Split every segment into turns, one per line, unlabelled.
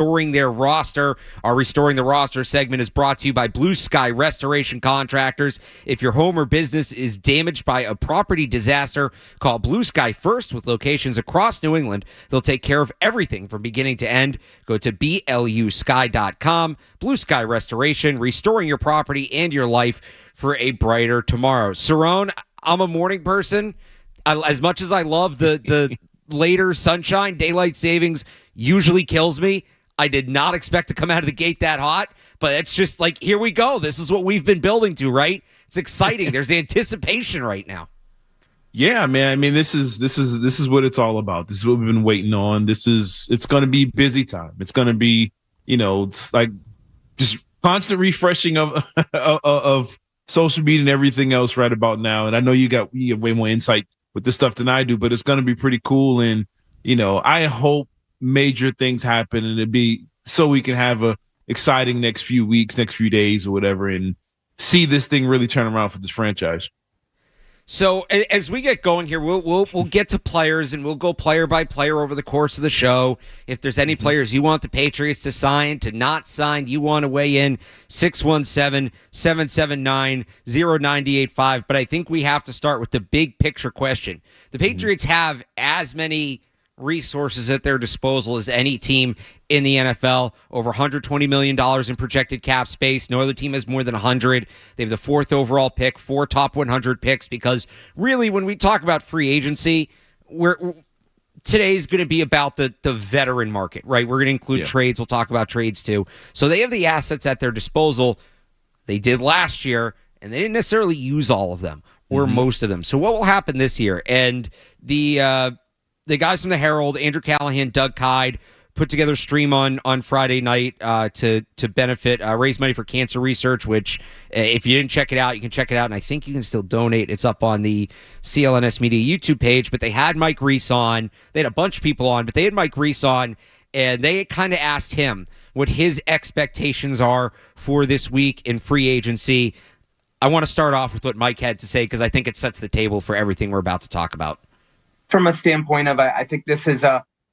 restoring their roster. Our Restoring the Roster segment is brought to you by Blue Sky Restoration Contractors. If your home or business is damaged by a property disaster, call Blue Sky first with locations across New England. They'll take care of everything from beginning to end. Go to BLUSky.com. Blue Sky Restoration, restoring your property and your life for a brighter tomorrow. Cerrone, I'm a morning person. As much as I love the later sunshine, daylight savings usually kills me. I did not expect to come out of the gate that hot, but it's just like, here we go. This is what we've been building to, right? It's exciting. There's anticipation right now.
Yeah, man. I mean, this is what it's all about. This is what we've been waiting on. It's going to be busy time. It's going to be, it's like just constant refreshing of social media and everything else right about now. And I know you have way more insight with this stuff than I do, but it's going to be pretty cool. And, I hope major things happen and it'd be so we can have a exciting next few weeks, next few days or whatever, and see this thing really turn around for this franchise.
So as we get going here, we'll get to players and we'll go player by player over the course of the show. If there's any players you want the Patriots to sign, to not sign, you want to weigh in, 617-779-0985. But I think we have to start with the big picture question. The Patriots have as many resources at their disposal as any team in the NFL, over $120 million in projected cap space. No other team has more than 100. They have the 4th overall pick, 4 top 100 picks, because really when we talk about free agency, today's going to be about the veteran market, right? We're going to include trades. We'll talk about trades too. So they have the assets at their disposal. They did last year, and they didn't necessarily use all of them or most of them. So what will happen this year? And the guys from the Herald, Andrew Callahan, Doug Kyde, put together a stream on Friday night to benefit, raise money for cancer research, which if you didn't check it out, you can check it out. And I think you can still donate. It's up on the CLNS Media YouTube page. But they had Mike Reese on. They had a bunch of people on, but they had Mike Reese on. And they kind of asked him what his expectations are for this week in free agency. I want to start off with what Mike had to say because I think it sets the table for everything we're about to talk about.
From a standpoint of, I think this is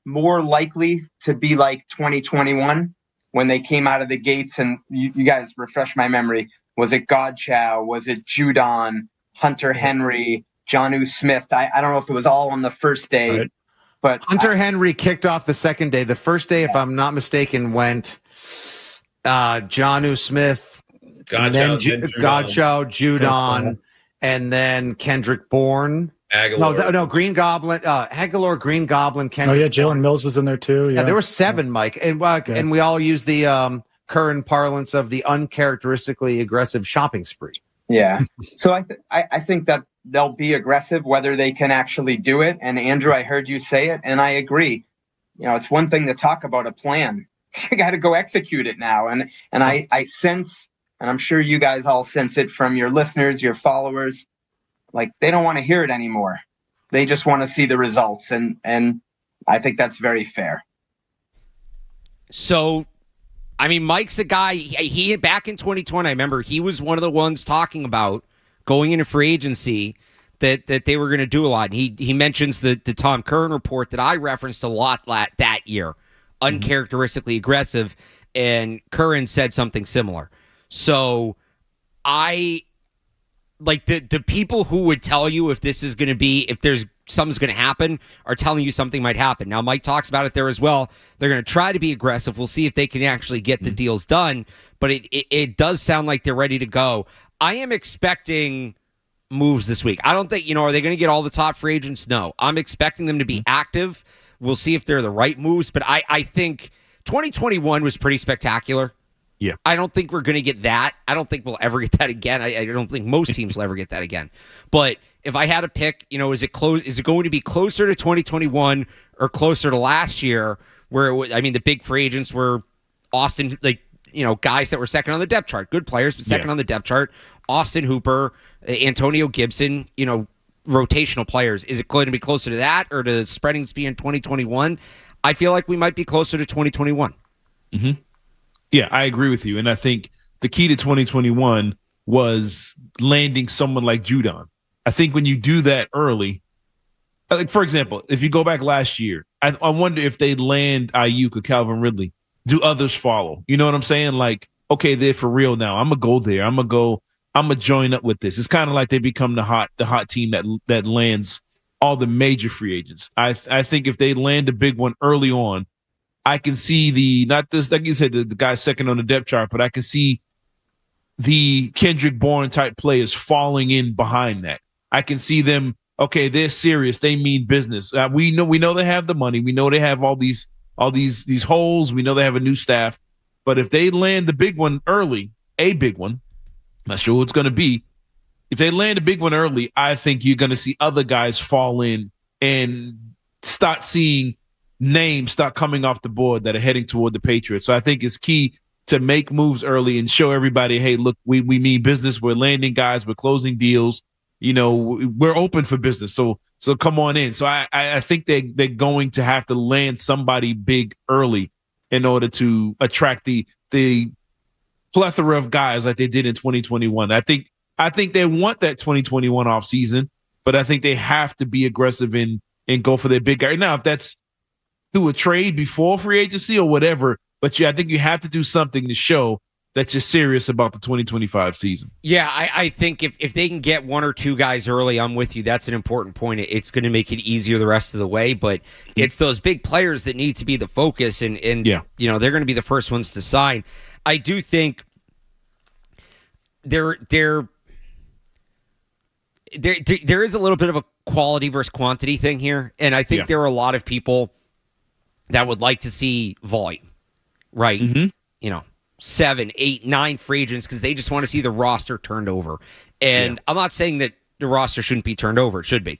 more likely to be like 2021 when they came out of the gates. And you guys refresh my memory. Was it Godchow? Was it Judon, Hunter Henry, Jonnu Smith? I don't know if it was all on the first day. Right. But
Hunter Henry kicked off the second day. The first day, if I'm not mistaken, went Jonnu Smith, Godchow, Judon, and then Kendrick Bourne.
Aguilar.
No, Green Goblin, Aguilar, Green Goblin, Kendrick.
Oh yeah, Jalen Mills was in there too.
Yeah, there were 7, Mike, and we all use the current parlance of the uncharacteristically aggressive shopping spree.
Yeah, so I think that they'll be aggressive whether they can actually do it. And Andrew, I heard you say it, and I agree. It's one thing to talk about a plan. You got to go execute it now, and I sense, and I'm sure you guys all sense it from your listeners, your followers. Like, they don't want to hear it anymore. They just want to see the results. And I think that's very fair.
So, I mean, Mike's a guy, he back in 2020, I remember he was one of the ones talking about going into free agency that they were going to do a lot. And he mentions the Tom Curran report that I referenced a lot that year, uncharacteristically aggressive. And Curran said something similar. So like the people who would tell you if this is going to be, if there's something's going to happen, are telling you something might happen. Now, Mike talks about it there as well. They're going to try to be aggressive. We'll see if they can actually get the deals done. But it does sound like they're ready to go. I am expecting moves this week. I don't think, are they going to get all the top free agents? No. I'm expecting them to be active. We'll see if they're the right moves. But I think 2021 was pretty spectacular.
Yeah,
I don't think we're going to get that. I don't think we'll ever get that again. I don't think most teams will ever get that again. But if I had to pick, is it going to be closer to 2021 or closer to last year, where the big free agents were Austin, guys that were second on the depth chart, good players, but second on the depth chart. Austin Hooper, Antonio Gibson, rotational players. Is it going to be closer to that or to spreading speed in 2021? I feel like we might be closer to 2021.
Mm-hmm. Yeah, I agree with you. And I think the key to 2021 was landing someone like Judon. I think when you do that early, like for example, if you go back last year, I wonder if they land Ayuk or Calvin Ridley do others follow? You know what I'm saying? Like, okay, they're for real now. I'm gonna go there. I'm gonna join up with this. It's kind of like they become the hot team that lands all the major free agents. I think if they land a big one early on, I can see not this, like you said, the guy second on the depth chart, but I can see the Kendrick Bourne type players falling in behind that. I can see them. Okay, they're serious. They mean business. We know they have the money. We know they have all these holes. We know they have a new staff. But if they land the big one early, a big one, not sure what it's going to be. If they land a big one early, I think you're going to see other guys fall in and start seeing names start coming off the board that are heading toward the Patriots. So I think it's key to make moves early and show everybody, hey, look, we mean business. We're landing guys. We're closing deals. You know, we're open for business. So come on in. So I think they're going to have to land somebody big early in order to attract the plethora of guys like they did in 2021. I think they want that 2021 offseason, but I think they have to be aggressive and go for their big guy. Now, if that's through a trade before free agency or whatever, but I think you have to do something to show that you're serious about the 2025 season.
Yeah, I think if they can get one or two guys early, I'm with you. That's an important point. It's going to make it easier the rest of the way, but it's those big players that need to be the focus, and
yeah,
you know, they're going to be the first ones to sign. I do think there is a little bit of a quality versus quantity thing here, and I think there are a lot of people that would like to see volume, right?
Mm-hmm.
You know, 7, 8, 9 free agents because they just want to see the roster turned over. And I'm not saying that the roster shouldn't be turned over. It should be.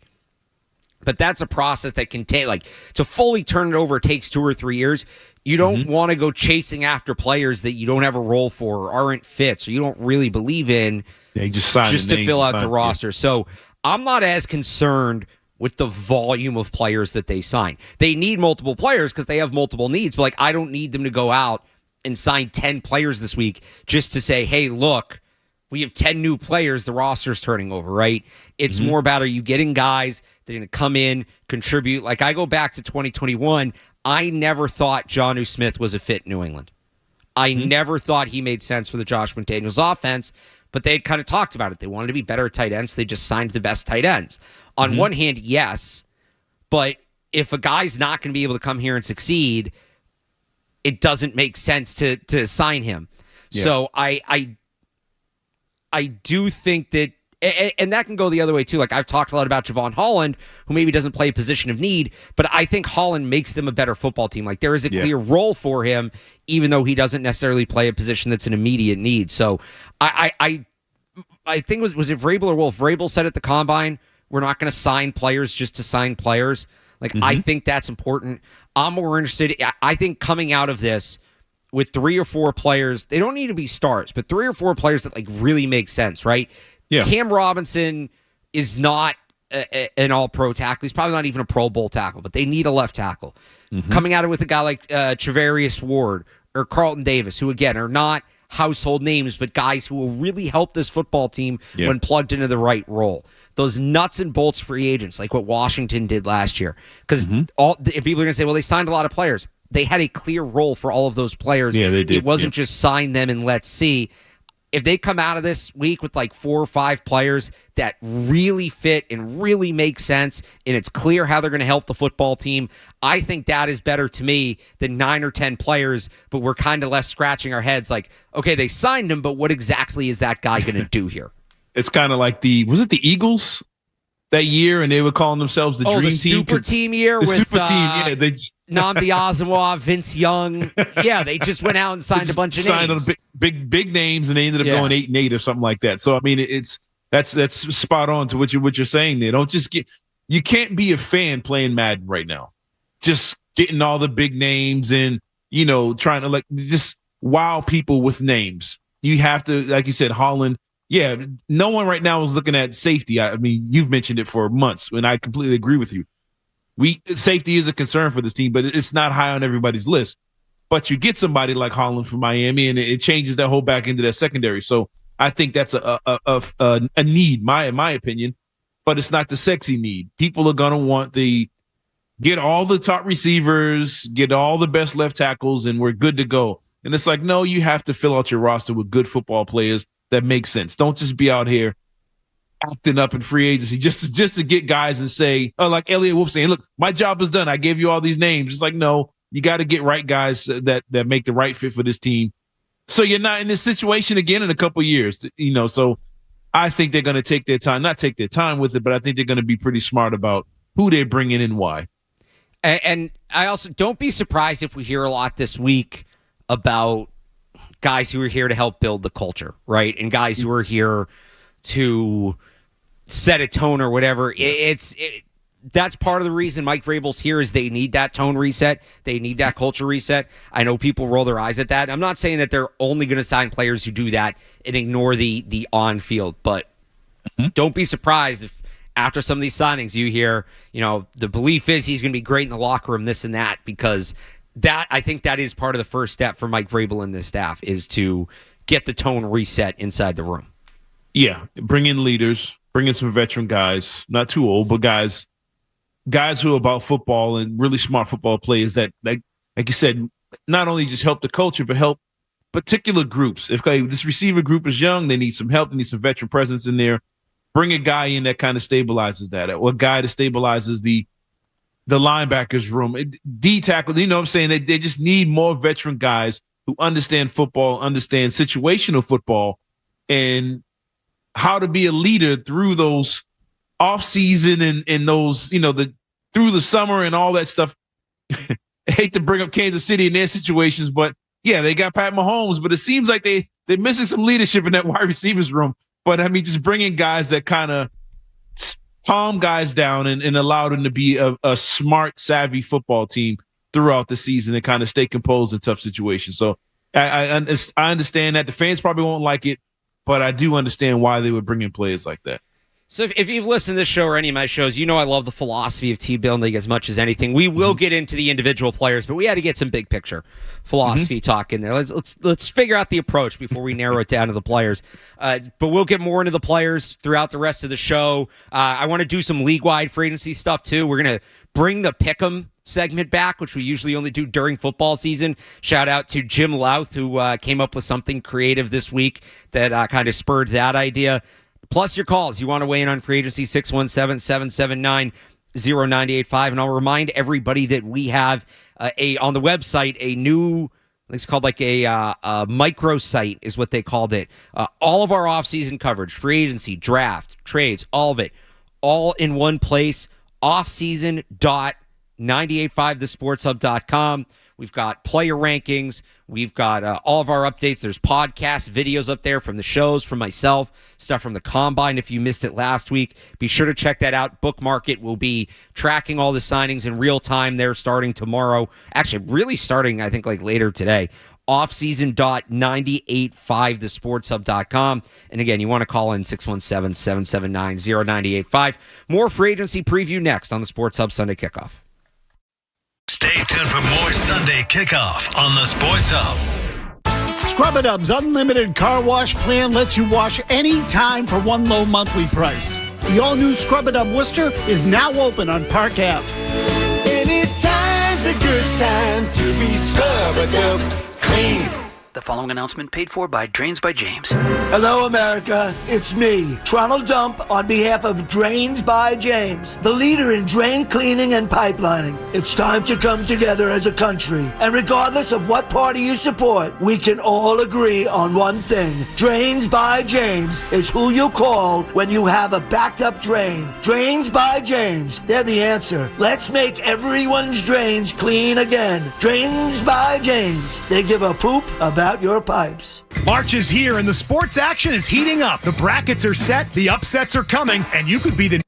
But that's a process that can take, like, to fully turn it over takes 2 or 3 years. You don't want to go chasing after players that you don't have a role for or aren't fits or you don't really believe in
just
to fill out the roster. So I'm not as concerned with the volume of players that they sign. They need multiple players because they have multiple needs. But, like, I don't need them to go out and sign 10 players this week just to say, hey, look, we have 10 new players, the roster's turning over, right? It's more about, are you getting guys that are going to come in, contribute? Like, I go back to 2021, I never thought Jonnu Smith was a fit in New England. I never thought he made sense for the Josh McDaniels offense, but they had kind of talked about it. They wanted to be better at tight ends, so they just signed the best tight ends. On one hand, yes, but if a guy's not going to be able to come here and succeed, it doesn't make sense to sign him. Yeah. So I do think that, and that can go the other way too. Like, I've talked a lot about Javon Holland, who maybe doesn't play a position of need, but I think Holland makes them a better football team. Like, there is a clear role for him, even though he doesn't necessarily play a position that's an immediate need. So I think was it Vrabel or Wolf? Vrabel said at the Combine, we're not going to sign players just to sign players. Like, I think that's important. I'm more interested. I think coming out of this with 3 or 4 players, they don't need to be stars, but 3 or 4 players that, like, really make sense, right? Yeah. Cam Robinson is not an all-pro tackle. He's probably not even a Pro Bowl tackle, but they need a left tackle. Coming out of it with a guy like Travarius Ward or Carlton Davis, who, again, are not household names, but guys who will really help this football team when plugged into the right role. Those nuts and bolts free agents, like what Washington did last year. Because people are going to say, well, they signed a lot of players. They had a clear role for all of those players. Yeah, they did. It wasn't just sign them and let's see. If they come out of this week with like 4 or 5 players that really fit and really make sense, and it's clear how they're going to help the football team, I think that is better to me than 9 or 10 players, but we're kind of left scratching our heads like, okay, they signed him, but what exactly is that guy going to do here? It's kind of like was it the Eagles that year, and they were calling themselves the Dream Team? Super Team year with Super Team, yeah. Nnamdi Asomugha, Vince Young. Yeah, they just went out and signed a bunch of names. Signed big names, and they ended up going 8-8 or something like that. So, I mean, that's spot on to what you're saying there. Don't just you can't be a fan playing Madden right now. Just getting all the big names and, trying to just wow people with names. You have to, like you said, Holland. Yeah, no one right now is looking at safety. I mean, you've mentioned it for months, and I completely agree with you. Safety is a concern for this team, but it's not high on everybody's list. But you get somebody like Holland from Miami, and it changes that whole back into that secondary. So I think that's a need, in my opinion, but it's not the sexy need. People are gonna want the
get all the top receivers, get all the best left tackles, and we're good to go. And it's like, no, you have to fill out your roster with good football players that make sense. Don't just be out here acting up in free agency just to get guys and say, oh, like Elliot Wolf saying, look, my job is done. I gave you all these names. It's like, no, you got to get right guys that make the right fit for this team. So you're not in this situation again in a couple of years, so I think they're going to take their time, not take their time with it, but I think they're going to be pretty smart about who they're bringing in and why.
And I also don't be surprised if we hear a lot this week about guys who are here to help build the culture, right? And guys who are here to set a tone or whatever. That's part of the reason Mike Vrabel's here is they need that tone reset. They need that culture reset. I know people roll their eyes at that. I'm not saying that they're only going to sign players who do that and ignore the on-field, but don't be surprised if after some of these signings you hear, the belief is he's going to be great in the locker room, this and that, because I think that is part of the first step for Mike Vrabel and this staff is to get the tone reset inside the room.
Yeah, bring in leaders, bring in some veteran guys, not too old, but guys who are about football and really smart football players that, like you said, not only just help the culture, but help particular groups. If this receiver group is young, they need some help. They need some veteran presence in there. Bring a guy in that kind of stabilizes that, or a guy that stabilizes the linebackers room. D tackle, what I'm saying? They just need more veteran guys who understand football, understand situational football, and how to be a leader through those off-season and those, through the summer and all that stuff. I hate to bring up Kansas City in their situations, but yeah, they got Pat Mahomes, but it seems like they're missing some leadership in that wide receivers room. But I mean, just bringing guys that kind of calm guys down and allow them to be a smart, savvy football team throughout the season and kind of stay composed in tough situations. So I understand that the fans probably won't like it, but I do understand why they would bring in players like that.
So if you've listened to this show or any of my shows, I love the philosophy of T-building as much as anything. We will get into the individual players, but we had to get some big picture philosophy talk in there. Let's figure out the approach before we narrow it down to the players. But we'll get more into the players throughout the rest of the show. I want to do some league-wide free agency stuff too. We're going to bring the Pick'em segment back, which we usually only do during football season. Shout out to Jim Louth, who came up with something creative this week that kind of spurred that idea. Plus your calls. You want to weigh in on free agency, 617-779-0985. And I'll remind everybody that we have on the website a new, it's called like a micro site is what they called it. All of our offseason coverage, free agency, draft, trades, all of it, all in one place, offseason.985thesportshub.com. We've got player rankings. We've got all of our updates. There's podcasts, videos up there from the shows, from myself, stuff from the Combine if you missed it last week. Be sure to check that out. Bookmark it. We'll be tracking all the signings in real time there starting tomorrow. Actually, really starting, I think, like later today. Offseason.985thesportshub.com. And again, you want to call in 617-779-0985. More free agency preview next on the Sports Hub Sunday Kickoff.
Stay tuned for more Sunday Kickoff on the Sports Hub.
Scrub-A-Dub's unlimited car wash plan lets you wash anytime for one low monthly price. The all-new Scrub-A-Dub Worcester is now open on Park Ave.
Anytime's a good time to be Scrub-A-Dub clean.
The following announcement paid for by Drains by James.
Hello, America. It's me, Toronto Dump, on behalf of Drains by James, the leader in drain cleaning and pipelining. It's time to come together as a country. And regardless of what party you support, we can all agree on one thing. Drains by James is who you call when you have a backed up drain. Drains by James, they're the answer. Let's make everyone's drains clean again. Drains by James. They give a poop about your pipes.
March is here and the sports action is heating up. The brackets are set, the upsets are coming, and you could be the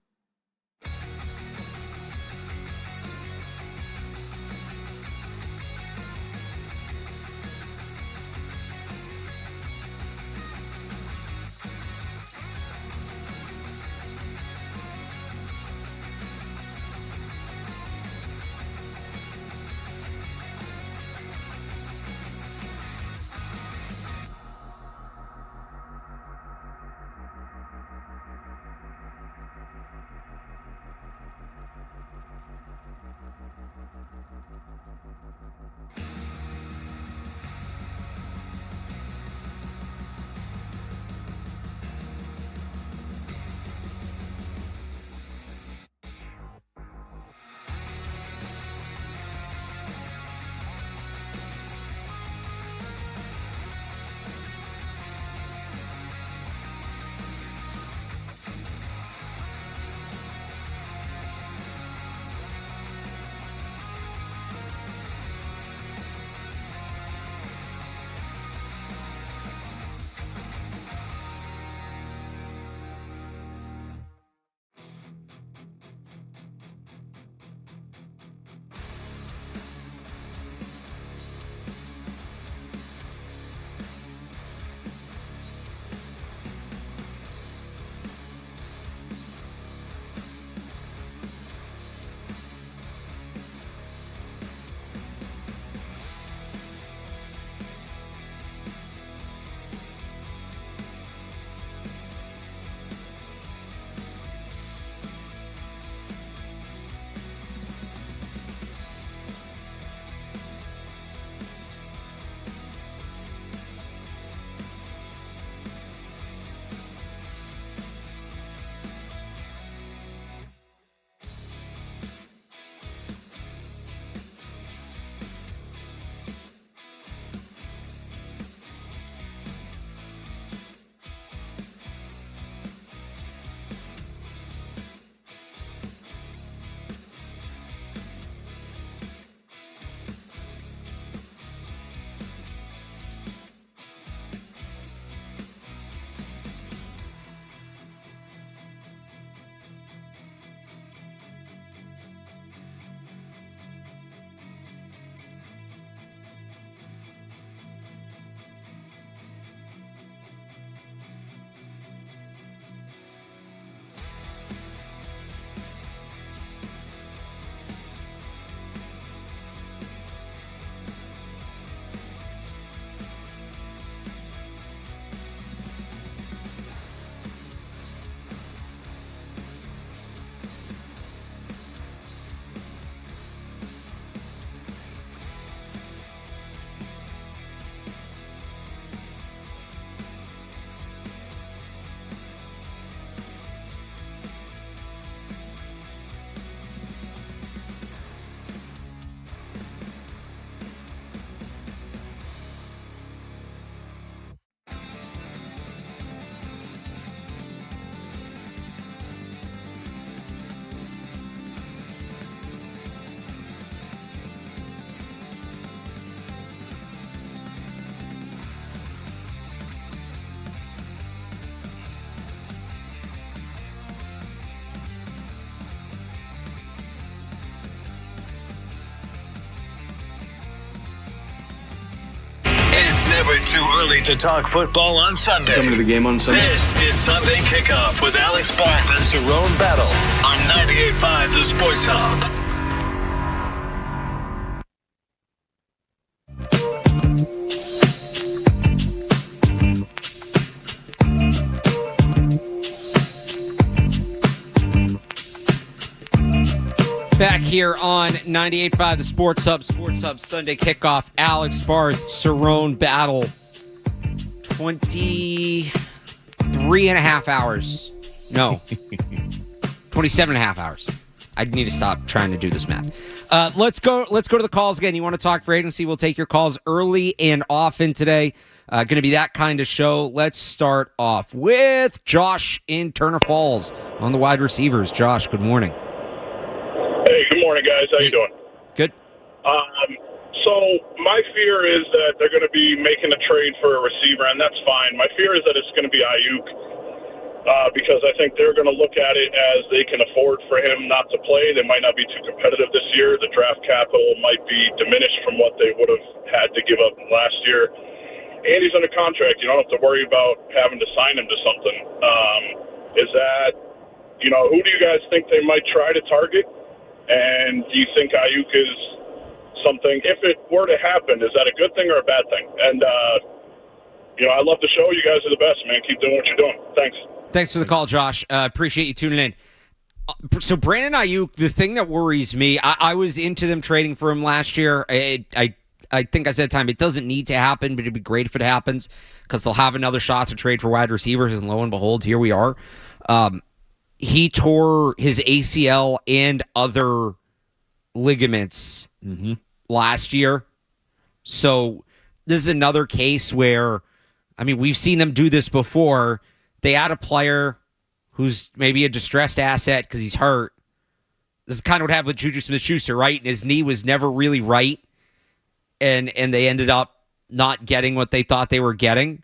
It's never too early to talk football on Sunday.
Coming to the game on Sunday.
This is Sunday Kickoff with Alex Barth and Cerrone Battle on 98.5 The Sports Hub.
Back here on 98.5 The Sports Hub Sunday Kickoff. Alex Barth, Cerrone Battle. 23 and a half hours. No. 27 and a half hours. I need to stop trying to do this math. Let's go to the calls again. You want to talk free agency? We'll take your calls early and often today. Going to be that kind of show. Let's start off with Josh in Turner Falls on the wide receivers. Josh, good morning.
Hey, good morning, guys. How you doing?
Good.
So my fear is that they're going to be making a trade for a receiver, and that's fine. My fear is that it's going to be Ayuk because I think they're going to look at it as they can afford for him not to play. They might not be too competitive this year. The draft capital might be diminished from what they would have had to give up last year. And he's under contract. You don't have to worry about having to sign him to something. Is that, who do you guys think they might try to target? And do you think Ayuk is something, if it were to happen, is that a good thing or a bad thing? And, I love the show. You guys are the best, man. Keep doing what you're doing. Thanks. Thanks
for the call, Josh. Appreciate you tuning in. So Brandon Ayuk, the thing that worries me, I was into them trading for him last year. I think I said at the time, it doesn't need to happen, but it'd be great if it happens because they'll have another shot to trade for wide receivers, and lo and behold, here we are. He tore his ACL and other ligaments last year. So this is another case where, we've seen them do this before. They add a player who's maybe a distressed asset because he's hurt. This is kind of what happened with Juju Smith-Schuster, right? And his knee was never really right. And they ended up not getting what they thought they were getting.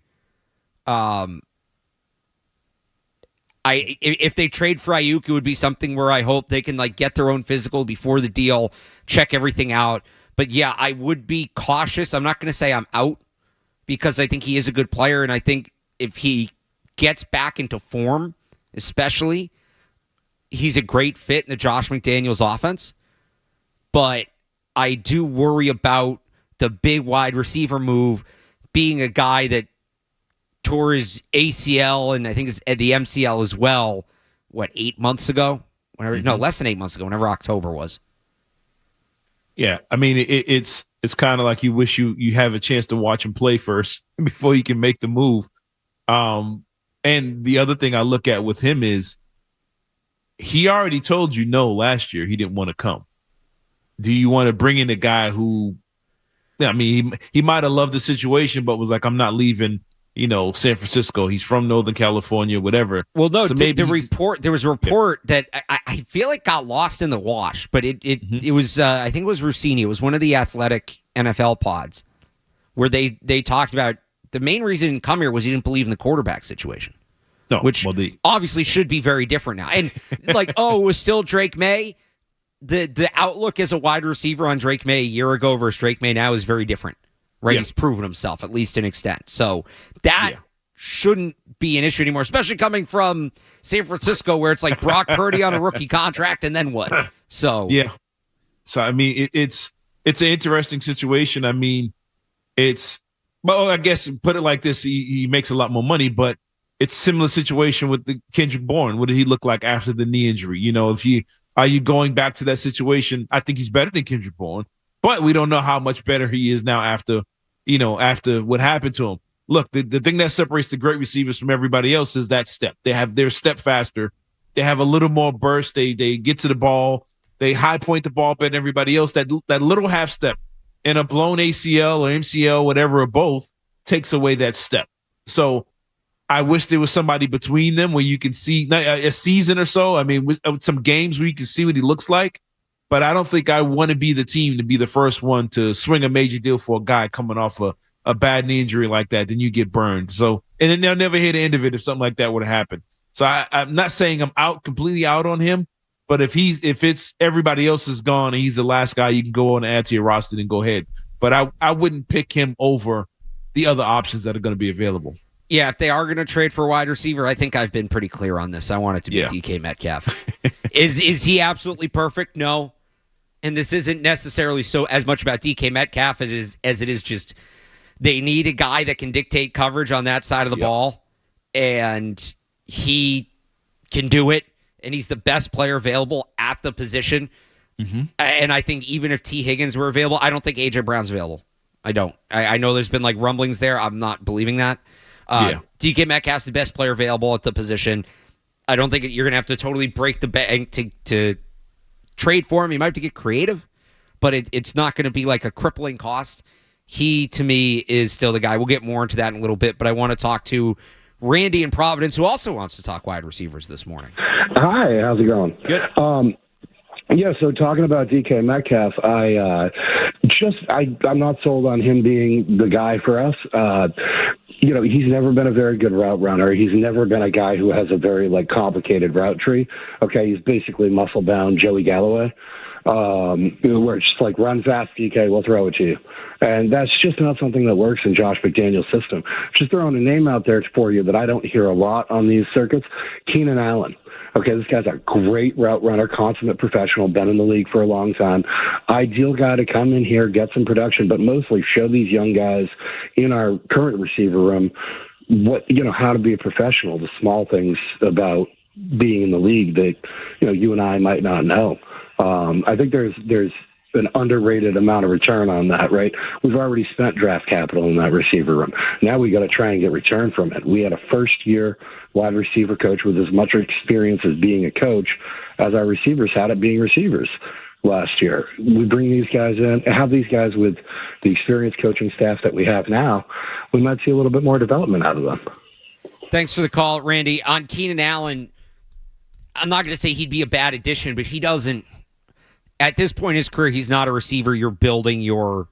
If they trade for Ayuk, it would be something where I hope they can get their own physical before the deal, check everything out. But yeah, I would be cautious. I'm not going to say I'm out because I think he is a good player, and I think if he gets back into form, especially, he's a great fit in the Josh McDaniels offense. But I do worry about the big wide receiver move being a guy that tore his ACL and I think the MCL as well, 8 months ago? No, less than 8 months ago, whenever October was.
Yeah, it's kind of like you wish you have a chance to watch him play first before you can make the move. And the other thing I look at with him is he already told you no last year he didn't want to come. Do you want to bring in a guy who, he might have loved the situation, but was like, I'm not leaving, San Francisco. He's from Northern California, whatever.
Well, no, so there was a report that I feel like got lost in the wash, but it was, I think it was Rossini. It was one of the Athletic NFL pods where they talked about the main reason he didn't come here was he didn't believe in the quarterback situation.
No,
which obviously should be very different now. And it was still Drake May. The outlook as a wide receiver on Drake May a year ago versus Drake May now is very different. Right, yeah. He's proven himself, at least to an extent. So that shouldn't be an issue anymore, especially coming from San Francisco, where it's like Brock Purdy on a rookie contract, and then what? So
yeah. So it's an interesting situation. I guess put it like this: he makes a lot more money, but it's a similar situation with the Kendrick Bourne. What did he look like after the knee injury? Are you going back to that situation? I think he's better than Kendrick Bourne, but we don't know how much better he is now after what happened to him. Look, the thing that separates the great receivers from everybody else is that step. They have their step faster. They have a little more burst. They get to the ball. They high point the ball better than everybody else. That little half step and a blown ACL or MCL, whatever, or both, takes away that step. So I wish there was somebody between them where you can see a season or so. With some games where you can see what he looks like. But I don't think I want to be the team to be the first one to swing a major deal for a guy coming off a bad knee injury like that. Then you get burned. So, and then they'll never hear the end of it if something like that would have happened. So I'm not saying I'm completely out on him, but if it's everybody else is gone and he's the last guy you can go on and add to your roster, then go ahead. But I wouldn't pick him over the other options that are going to be available.
Yeah, if they are going to trade for a wide receiver, I think I've been pretty clear on this. I want it to be DK Metcalf. Is he absolutely perfect? No. And this isn't necessarily so as much about DK Metcalf as it is just they need a guy that can dictate coverage on that side of the ball, and he can do it, and he's the best player available at the position. Mm-hmm. And I think even if T. Higgins were available, I don't think A.J. Brown's available. I don't. I know there's been like rumblings there. I'm not believing that. DK Metcalf's the best player available at the position. I don't think you're going to have to totally break the bank to trade for him. You might have to get creative, but it's not going to be like a crippling cost. He, to me, is still the guy. We'll get more into that in a little bit, but I want to talk to Randy in Providence, who also wants to talk wide receivers this morning.
Hi, how's it going?
Good.
Yeah, so talking about DK Metcalf, I'm not sold on him being the guy for us. He's never been a very good route runner. He's never been a guy who has a very complicated route tree. Okay, he's basically muscle bound Joey Galloway, where it's just like run fast, DK, we'll throw it to you. And that's just not something that works in Josh McDaniel's system. Just throwing a name out there for you that I don't hear a lot on these circuits, Keenan Allen. Okay, this guy's a great route runner, consummate professional, been in the league for a long time. Ideal guy to come in here, get some production, but mostly show these young guys in our current receiver room how to be a professional, the small things about being in the league that, you and I might not know. I think there's an underrated amount of return on that, right? We've already spent draft capital in that receiver room. Now we got to try and get return from it. We had a first-year wide receiver coach with as much experience as being a coach as our receivers had at being receivers last year. We bring these guys in, have these guys with the experienced coaching staff that we have now. We might see a little bit more development out of them.
Thanks for the call, Randy. On Keenan Allen, I'm not going to say he'd be a bad addition, but he doesn't. At this point in his career, he's not a receiver you're building your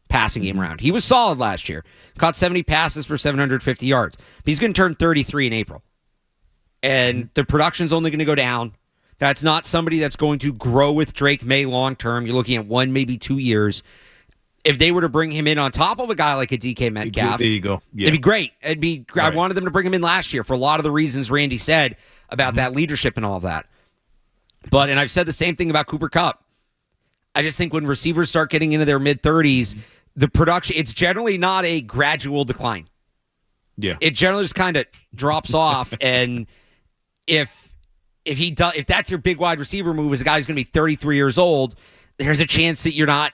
passing game around. He was solid last year. Caught 70 passes for 750 yards. But he's going to turn 33 in April. And the production's only going to go down. That's not somebody that's going to grow with Drake May long term. You're looking at 1, maybe 2 years. If they were to bring him in on top of a guy like a DK Metcalf,
there you go. Yeah.
It'd be great. I wanted them to bring him in last year for a lot of the reasons Randy said about that leadership and all of that. And I've said the same thing about Cooper Kupp. I just think when receivers start getting into their mid-30s, the production, it's generally not a gradual decline.
Yeah.
It generally just kind of drops off. And if that's your big wide receiver move, as a guy who's going to be 33 years old, there's a chance that you're not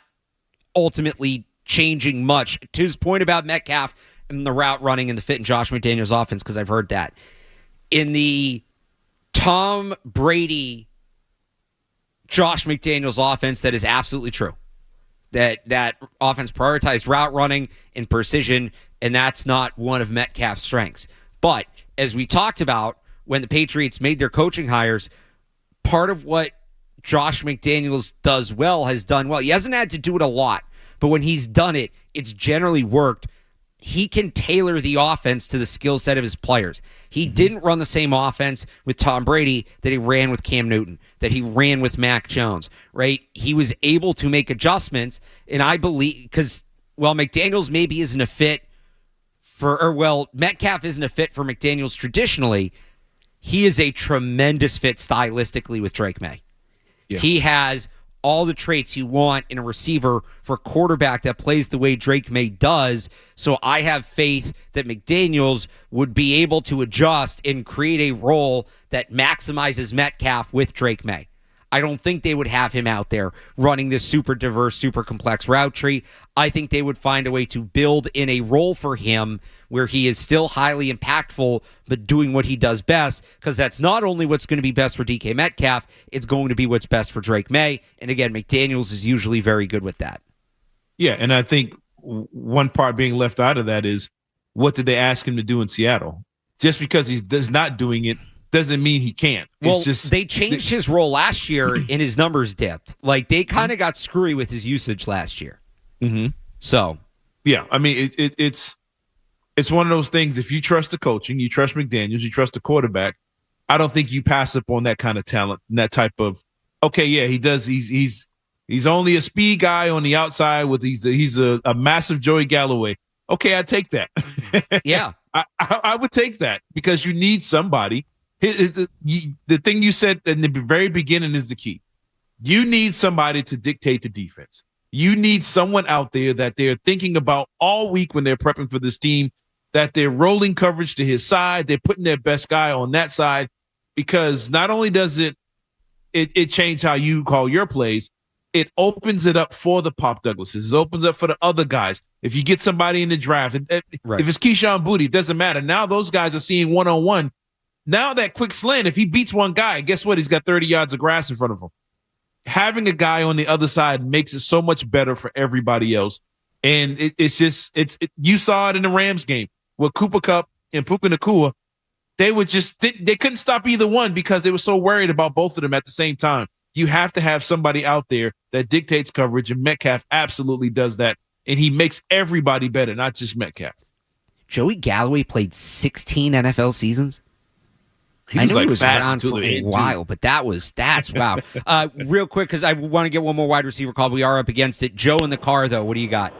ultimately changing much. To his point about Metcalf and the route running and the fit in Josh McDaniel's offense, because I've heard that. In the Tom Brady Josh McDaniel's offense, that is absolutely true. That offense prioritized route running and precision, and that's not one of Metcalf's strengths. But as we talked about when the Patriots made their coaching hires, part of what Josh McDaniels does well has done well. He hasn't had to do it a lot, but when he's done it, it's generally worked. He can tailor the offense to the skill set of his players. He didn't run the same offense with Tom Brady that he ran with Cam Newton, that he ran with Mac Jones, right? He was able to make adjustments, and I believe, because, McDaniels maybe isn't a fit Metcalf isn't a fit for McDaniels traditionally, he is a tremendous fit stylistically with Drake May. Yeah. He has all the traits you want in a receiver for a quarterback that plays the way Drake May does. So I have faith that McDaniels would be able to adjust and create a role that maximizes Metcalf with Drake May. I don't think they would have him out there running this super diverse, super complex route tree. I think they would find a way to build in a role for him where he is still highly impactful, but doing what he does best, because that's not only what's going to be best for DK Metcalf, it's going to be what's best for Drake May. And again, McDaniels is usually very good with that.
Yeah, and I think one part being left out of that is, what did they ask him to do in Seattle? Just because he's not doing it doesn't mean he can't.
They changed his role last year and his numbers dipped. Like, they kind of got screwy with his usage last year.
Mm-hmm.
So.
Yeah, I mean, it's one of those things. If you trust the coaching, you trust McDaniels, you trust the quarterback, I don't think you pass up on that kind of talent and that type of, okay, yeah, he does. He's only a speed guy on the outside he's a massive Joey Galloway. Okay, I take that.
Yeah.
I would take that because you need somebody. The thing you said in the very beginning is the key. You need somebody to dictate the defense. You need someone out there that they're thinking about all week when they're prepping for this team, that they're rolling coverage to his side. They're putting their best guy on that side, because not only does it change how you call your plays, it opens it up for the Pop Douglases. It opens up for the other guys. If you get somebody in the draft, if it's Keyshawn Boutte, it doesn't matter. Now those guys are seeing one-on-one. Now that quick slant, if he beats one guy, guess what? He's got 30 yards of grass in front of him. Having a guy on the other side makes it so much better for everybody else. And you saw it in the Rams game with Cooper Kupp and Puka Nacua. They couldn't stop either one because they were so worried about both of them at the same time. You have to have somebody out there that dictates coverage, and Metcalf absolutely does that. And he makes everybody better, not just Metcalf.
Joey Galloway played 16 NFL seasons.
I know he was
around for a while, but that's wow. Real quick, because I want to get one more wide receiver call. We are up against it. Joe in the car, though. What do you got?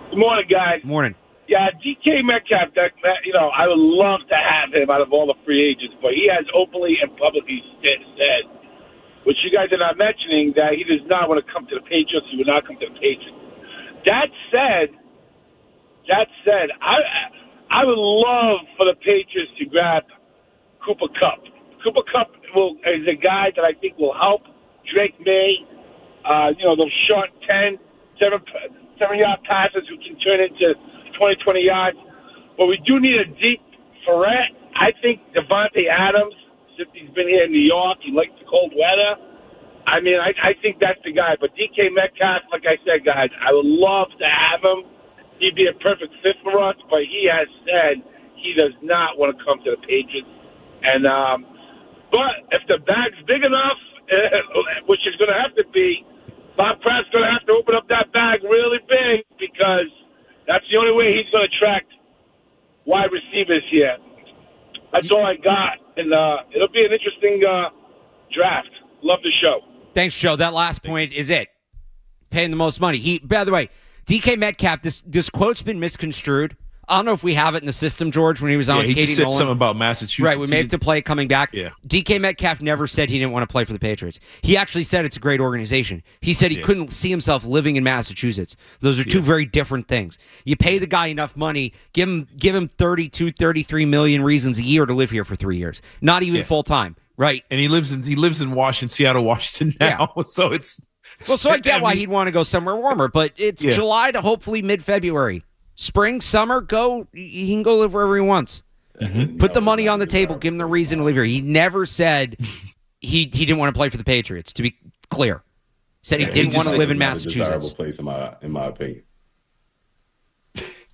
Good morning, guys.
Morning.
Yeah, DK Metcalf, I would love to have him out of all the free agents, but he has openly and publicly said, which you guys are not mentioning, that he does not want to come to the Patriots. He would not come to the Patriots. That said, I would love for the Patriots to grab Cooper Kupp. Cooper Kupp is a guy that I think will help Drake May. Those short 7-yard passes who can turn into 20 yards. But we do need a deep threat. I think Devontae Adams, since he's been here in New York, he likes the cold weather. I mean, I think that's the guy. But DK Metcalf, like I said, guys, I would love to have him. He'd be a perfect fit for us, but he has said he does not want to come to the Patriots. And but if the bag's big enough, which is going to have to be, Bob Pratt's going to have to open up that bag really big, because that's the only way he's going to attract wide receivers here. That's all I got, and it'll be an interesting draft. Love the show.
Thanks, Joe. That last point is it. Paying the most money. By the way, DK Metcalf, this quote's been misconstrued. I don't know if we have it in the system, George, when he was on with Katie
Nolan. He just said something about Massachusetts.
Right, we may have to play coming back.
Yeah.
DK Metcalf never said he didn't want to play for the Patriots. He actually said it's a great organization. He said he couldn't see himself living in Massachusetts. Those are two very different things. You pay the guy enough money, give him 32, 33 million reasons a year to live here for 3 years. Not even full time, right?
And he lives in Seattle, Washington now. Yeah. So it's
so I get why he'd want to go somewhere warmer, but it's July to hopefully mid-February. Spring, summer, he can go live wherever he wants. Mm-hmm. Put the money on the table, give him the reason to live here. He never said he didn't want to play for the Patriots, to be clear. Said he didn't want to live in Massachusetts.
A desirable place, in my opinion.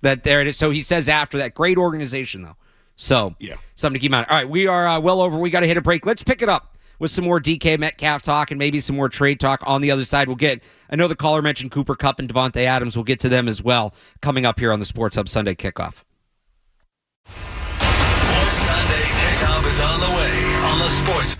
There it is. So he says after that. Great organization, though. So something to keep in mind. All right, we are well over. We got to hit a break. Let's pick it up with some more DK Metcalf talk and maybe some more trade talk on the other side. I know the caller mentioned Cooper Kupp and Devontae Adams. We'll get to them as well coming up here on the Sports Hub Sunday Kickoff.
Sunday Kickoff is on the way on the Sports.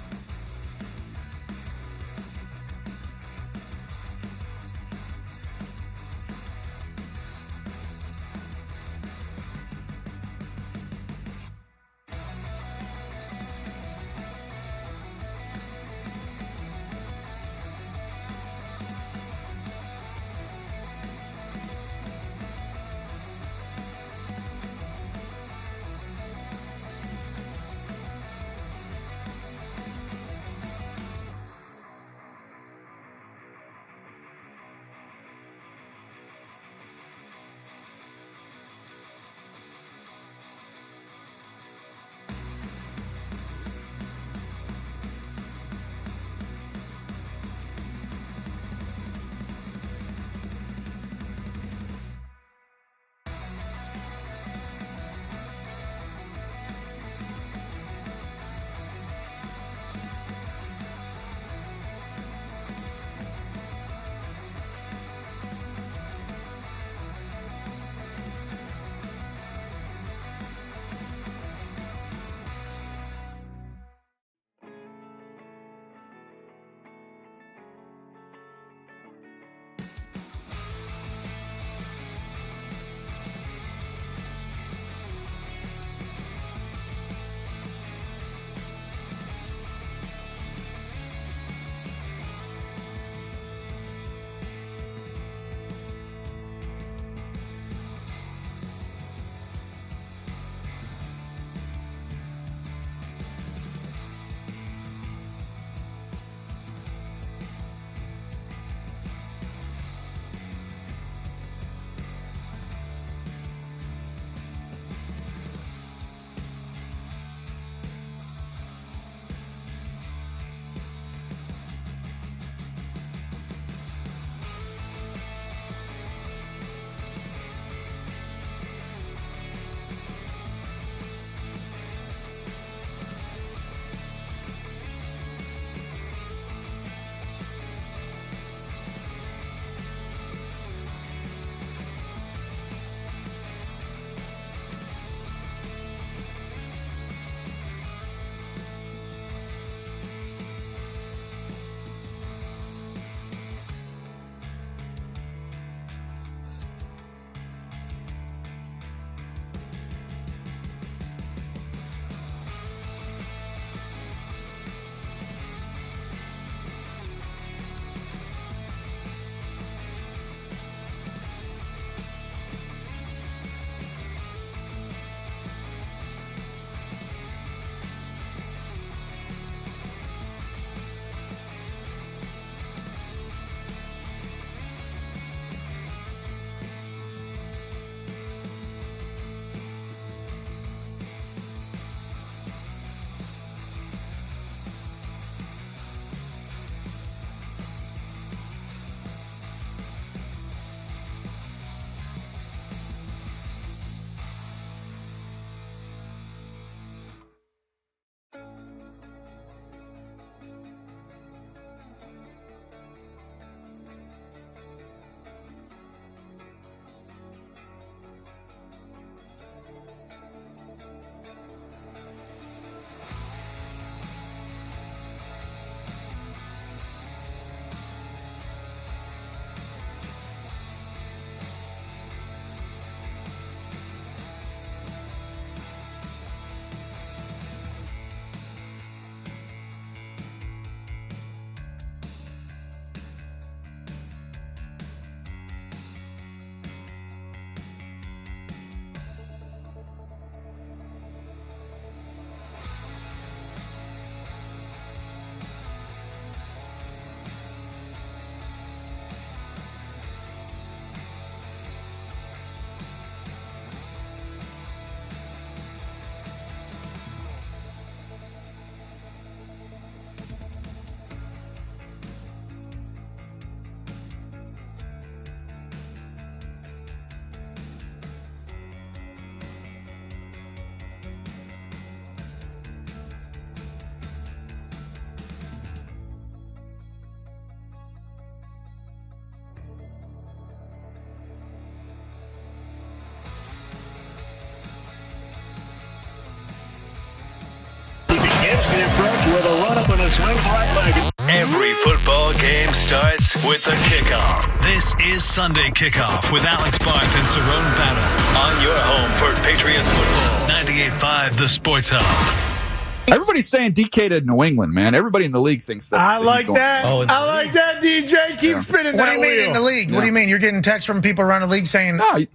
the swing right leg. Every football game starts with the kickoff. This is Sunday Kickoff with Alex Barth and Cerrone Battle on your home for Patriots football. 98.5 The Sports Hub.
Everybody's saying DK to New England, man. Everybody in the league thinks that.
I like that. I like that, DJ. Keep spinning
What
that
do you mean
wheel.
in the league? What do you mean? You're getting texts from people around the league saying...
No,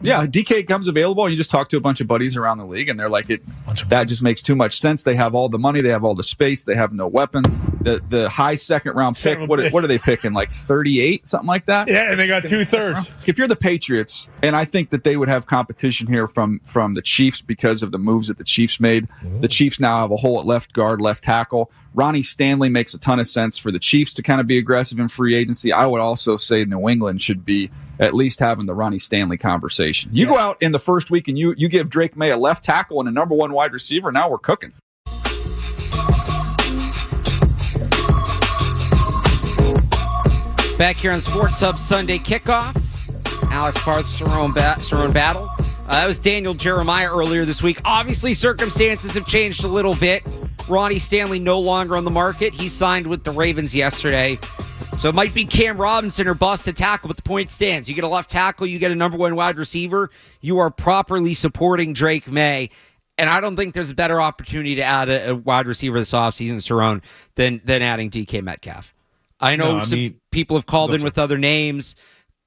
yeah, DK comes available, and you just talk to a bunch of buddies around the league, and they're like, that just makes too much sense. They have all the money. They have all the space. They have no weapon. The high second-round pick, what are they picking, like 38, something like that?
Yeah, and they got 2/3.
If you're the Patriots, and I think that they would have competition here from the Chiefs because of the moves that the Chiefs made. The Chiefs now have a hole at left guard, left tackle. Ronnie Stanley makes a ton of sense for the Chiefs to kind of be aggressive in free agency. I would also say New England should be at least having the Ronnie Stanley conversation. You go out in the first week and you give Drake May a left tackle and a number one wide receiver, now we're cooking.
Back here on Sports Hub Sunday Kickoff. Alex Barth, Cerrone Battle. That was Daniel Jeremiah earlier this week. Obviously, circumstances have changed a little bit. Ronnie Stanley no longer on the market. He signed with the Ravens yesterday. So it might be Cam Robinson or bust to tackle, but the point stands. You get a left tackle, you get a number one wide receiver. You are properly supporting Drake May. And I don't think there's a better opportunity to add a wide receiver this offseason, Cerrone, than adding DK Metcalf. I know people have called in with other names.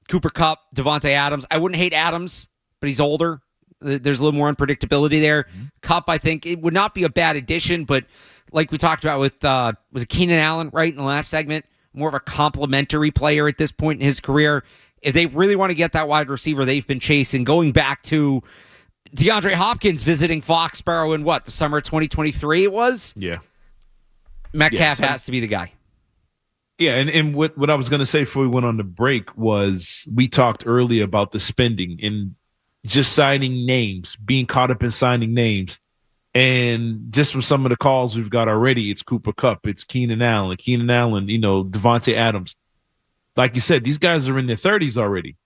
Cooper Kupp, Devontae Adams. I wouldn't hate Adams, but he's older. There's a little more unpredictability there. Kupp, I think, it would not be a bad addition, but like we talked about with, was it Keenan Allen, right, in the last segment? More of a complimentary player at this point in his career. If they really want to get that wide receiver they've been chasing, going back to DeAndre Hopkins visiting Foxborough in the summer of 2023 it was?
Yeah.
Metcalf has to be the guy.
Yeah, and what I was going to say before we went on the break was we talked earlier about the spending and just signing names, being caught up in signing names. And just from some of the calls we've got already, it's Cooper Kupp, it's Keenan Allen, Devontae Adams. Like you said, these guys are in their 30s already.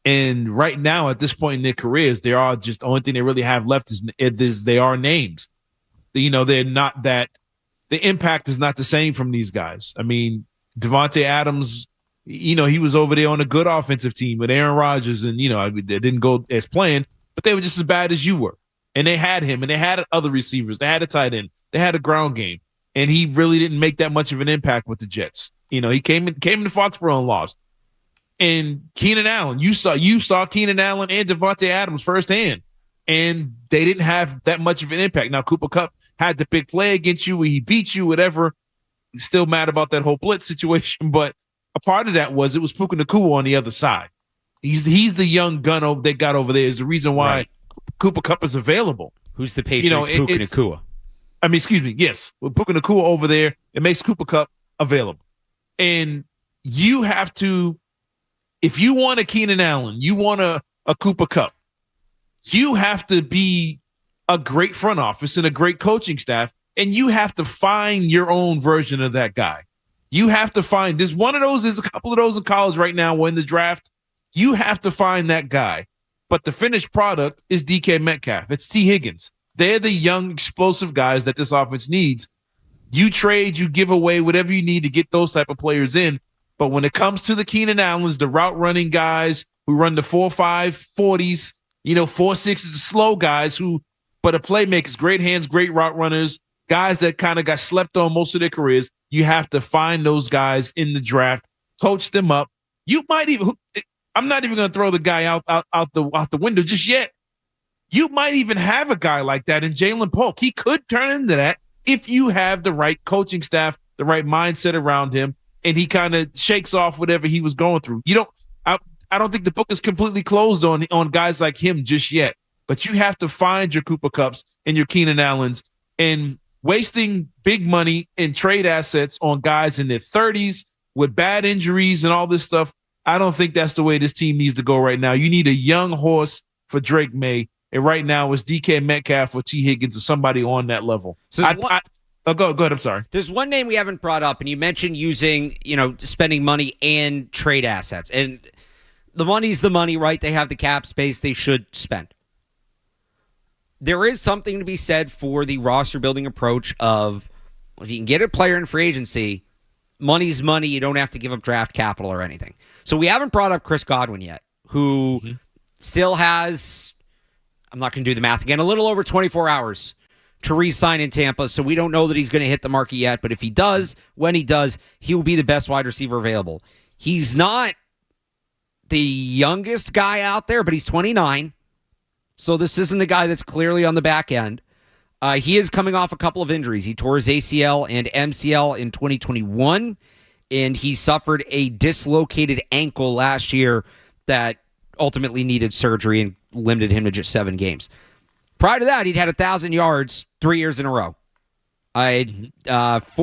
And right now, at this point in their careers, they are just the only thing they really have left is they are names. They're not that – the impact is not the same from these guys. I mean, Devontae Adams, he was over there on a good offensive team with Aaron Rodgers, and, it didn't go as planned, but they were just as bad as you were. And they had him, and they had other receivers. They had a tight end. They had a ground game. And he really didn't make that much of an impact with the Jets. He came into Foxborough and lost. And Keenan Allen, you saw Keenan Allen and Devontae Adams firsthand. And they didn't have that much of an impact. Now, Cooper Kupp had the big play against you where he beat you, whatever. He's still mad about that whole blitz situation. But a part of that was it was Puka Nacua on the other side. He's the young gun they got over there is the reason why Cooper Kupp is available.
Who's the Patriots? Puka Nacua.
Yes. With Puka Nacua over there, it makes Cooper Kupp available. And you have to, if you want a Keenan Allen, you want a Cooper Kupp, you have to be a great front office and a great coaching staff, and you have to find your own version of that guy. You have to find, there's a couple of those in college right now or in the draft. You have to find that guy. But the finished product is DK Metcalf. It's T. Higgins. They're the young, explosive guys that this offense needs. You trade, you give away whatever you need to get those type of players in. But when it comes to the Keenan Allens, the route running guys who run the 4.5 40s, 4.6s, the slow guys but are playmakers, great hands, great route runners, guys that kind of got slept on most of their careers, you have to find those guys in the draft, coach them up. You might even, I'm not even going to throw the guy out the window just yet. You might even have a guy like that in Jalen Polk. He could turn into that if you have the right coaching staff, the right mindset around him, and he kind of shakes off whatever he was going through. I don't think the book is completely closed on guys like him just yet. But you have to find your Cooper Kupps and your Keenan Allens, and wasting big money in trade assets on guys in their 30s with bad injuries and all this stuff. I don't think that's the way this team needs to go right now. You need a young horse for Drake May, and right now it's DK Metcalf or T. Higgins or somebody on that level.
So
go ahead. I'm sorry.
There's one name we haven't brought up, and you mentioned using, spending money and trade assets. And the money's the money, right? They have the cap space. They should spend. There is something to be said for the roster building approach of If you can get a player in free agency, money's money. You don't have to give up draft capital or anything. So we haven't brought up Chris Godwin yet, who still has, I'm not going to do the math again, a little over 24 hours to re-sign in Tampa. So we don't know that he's going to hit the market yet. But if he does, when he does, he will be the best wide receiver available. He's not the youngest guy out there, but he's 29. So this isn't a guy that's clearly on the back end. He is coming off a couple of injuries. He tore his ACL and MCL in 2021, and he suffered a dislocated ankle last year that ultimately needed surgery and limited him to just 7 games. Prior to that, he'd had 1,000 yards 3 years in a row.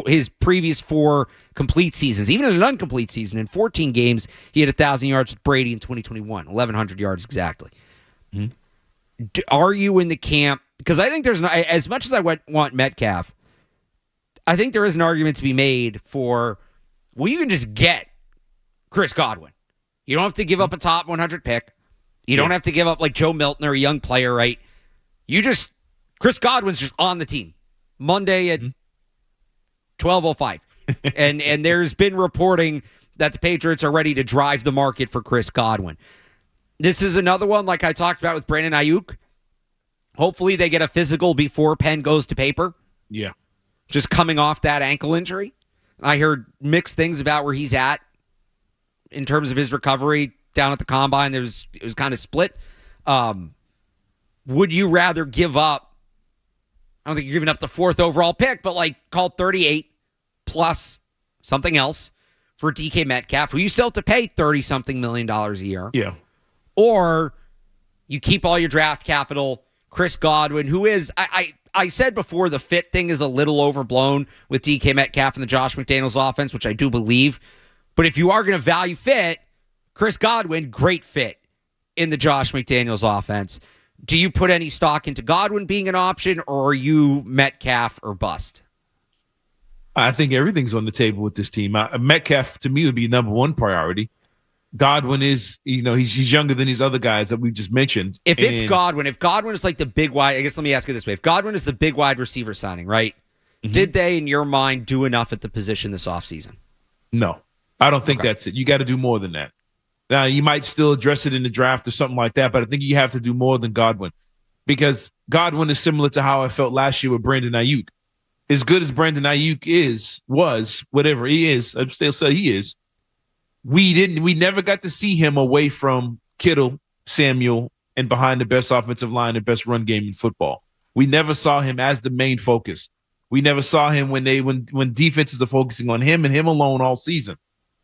His previous 4 complete seasons, even in an incomplete season, in 14 games, he had 1,000 yards with Brady in 2021, 1,100 yards exactly. Are you in the camp? Because I think there's, as much as I want Metcalf, I think there is an argument to be made for, well, you can just get Chris Godwin. You don't have to give up a top 100 pick. You don't have to give up like Joe Milton or a young player, right? Chris Godwin's just on the team Monday at 12:05. and there's been reporting that the Patriots are ready to drive the market for Chris Godwin. This is another one like I talked about with Brandon Ayuk. Hopefully they get a physical before pen goes to paper.
Yeah.
Just coming off that ankle injury. I heard mixed things about where he's at in terms of his recovery down at the combine. It was kind of split. Would you rather give up, I don't think you're giving up the 4th overall pick, but like call 38 plus something else for DK Metcalf, who you still have to pay $30-something million a year.
Yeah.
Or you keep all your draft capital, Chris Godwin, who is, I said before, the fit thing is a little overblown with DK Metcalf and the Josh McDaniels offense, which I do believe. But if you are going to value fit, Chris Godwin, great fit in the Josh McDaniels offense. Do you put any stock into Godwin being an option, or are you Metcalf or bust?
I think everything's on the table with this team. Metcalf, to me, would be number 1 priority. Godwin is, he's younger than these other guys that we just mentioned.
If Godwin is like the big wide, I guess let me ask you this way. If Godwin is the big wide receiver signing, right? Did they, in your mind, do enough at the position this offseason?
No, I don't think that's it. You got to do more than that. Now, you might still address it in the draft or something like that, but I think you have to do more than Godwin, because Godwin is similar to how I felt last year with Brandon Ayuk. As good as Brandon Ayuk was, whatever he is, I still say he is, we never got to see him away from Kittle, Samuel, and behind the best offensive line and best run game in football. We never saw him as the main focus. We never saw him when defenses are focusing on him and him alone all season.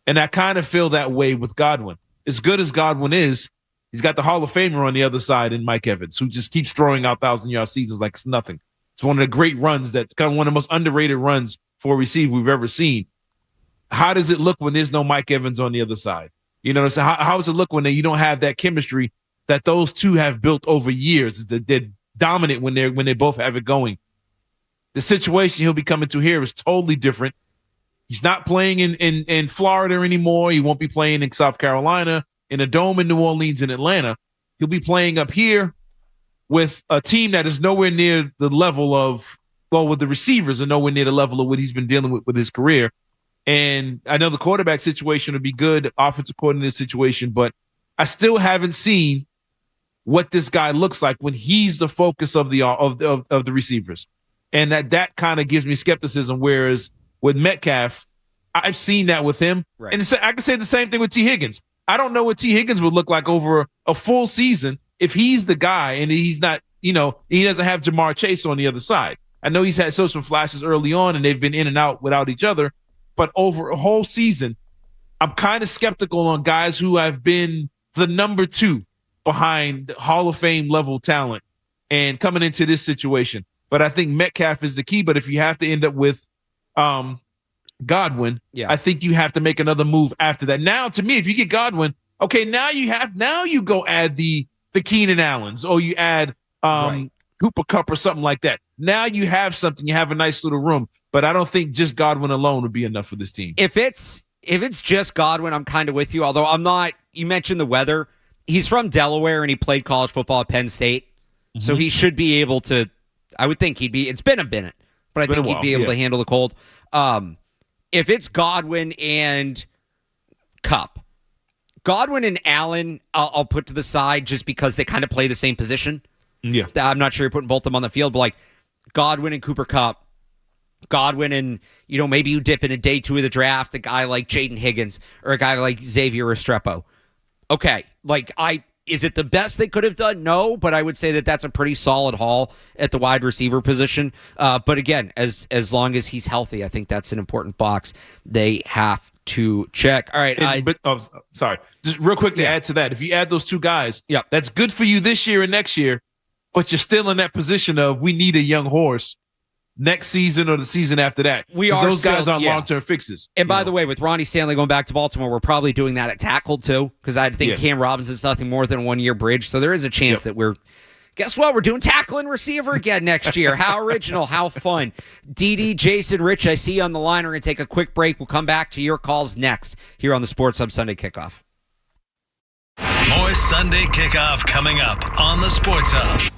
And I kind of feel that way with Godwin. As good as Godwin is, he's got the Hall of Famer on the other side in Mike Evans, who just keeps throwing out 1,000-yard seasons like it's nothing. It's one of the great runs that's kind of one of the most underrated runs for a receiver we've ever seen. How does it look when there's no Mike Evans on the other side? You know what I'm saying? How does it look when you don't have that chemistry that those two have built over years? They're dominant when they both have it going. The situation he'll be coming to here is totally different. He's not playing in Florida anymore. He won't be playing in South Carolina, in a dome in New Orleans, in Atlanta. He'll be playing up here with a team that is nowhere near the level of, with the receivers are nowhere near the level of what he's been dealing with his career. And I know the quarterback situation would be good, offensive coordinator situation, but I still haven't seen what this guy looks like when he's the focus of the receivers. And that kind of gives me skepticism, whereas with Metcalf, I've seen that with him. Right. And I can say the same thing with T. Higgins. I don't know what T. Higgins would look like over a full season if he's the guy and he's not, he doesn't have Jamar Chase on the other side. I know he's had some flashes early on and they've been in and out without each other, but over a whole season, I'm kind of skeptical on guys who have been the number 2 behind Hall of Fame level talent and coming into this situation. But I think Metcalf is the key. But if you have to end up with Godwin, I think you have to make another move after that. Now, to me, if you get Godwin, okay, now you go add the Keenan Allens, or you add Cooper Kupp or something like that. Now you have something. You have a nice little room. But I don't think just Godwin alone would be enough for this team.
If it's just Godwin, I'm kind of with you. Although I'm not. You mentioned the weather. He's from Delaware and he played college football at Penn State, so he should be able to. I would think he'd be. It's been a minute, but I think he'd be able to handle the cold. If it's Godwin and Kupp, Godwin and Allen, I'll put to the side just because they kind of play the same position.
Yeah.
I'm not sure you're putting both of them on the field, but like Godwin and Cooper Kupp, Godwin and, maybe you dip in a day 2 of the draft, a guy like Jaden Higgins or a guy like Xavier Restrepo. Okay. Is it the best they could have done? No, but I would say that that's a pretty solid haul at the wide receiver position. But again, as long as he's healthy, I think that's an important box they have to check. All right.
Sorry. Just real quick to add to that. If you add those two guys, that's good for you this year and next year, but you're still in that position of we need a young horse next season or the season after that. Those guys aren't long-term fixes.
And by the way, with Ronnie Stanley going back to Baltimore, we're probably doing that at tackle too, because I think Cam Robinson's nothing more than a 1-year bridge. So there is a chance that guess what? We're doing tackle and receiver again next year. How original, how fun. Didi, Jason, Rich, I see you on the line. We're going to take a quick break. We'll come back to your calls next here on the Sports Hub Sunday Kickoff.
More Sunday Kickoff coming up on the Sports Hub.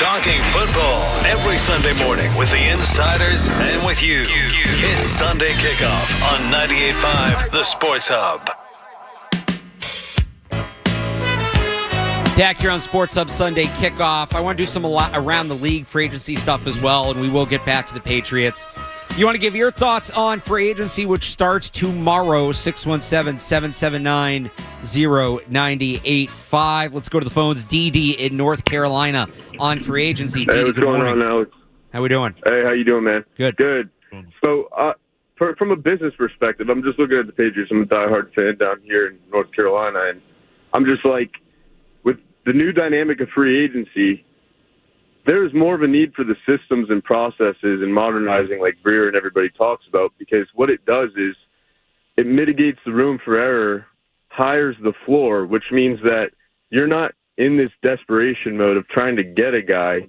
Talking football every Sunday morning with the insiders and with you. It's Sunday Kickoff on 98.5 The Sports Hub.
Back here on Sports Hub Sunday Kickoff. I want to do some around the league free agency stuff as well, and we will get back to the Patriots. You want to give your thoughts on free agency, which starts tomorrow, 617-779-0985. Let's go to the phones. DD in North Carolina on free agency.
Hey,
DD,
what's
good
going
morning.
on, Alex?
How we doing?
Hey, how you doing, man?
Good.
Good. So, from a business perspective, I'm just looking at the Patriots. I'm a diehard fan down here in North Carolina, and I'm just like, with the new dynamic of free agency, there's more of a need for the systems and processes and modernizing like Breer and everybody talks about, because what it does is it mitigates the room for error, hires the floor, which means that you're not in this desperation mode of trying to get a guy.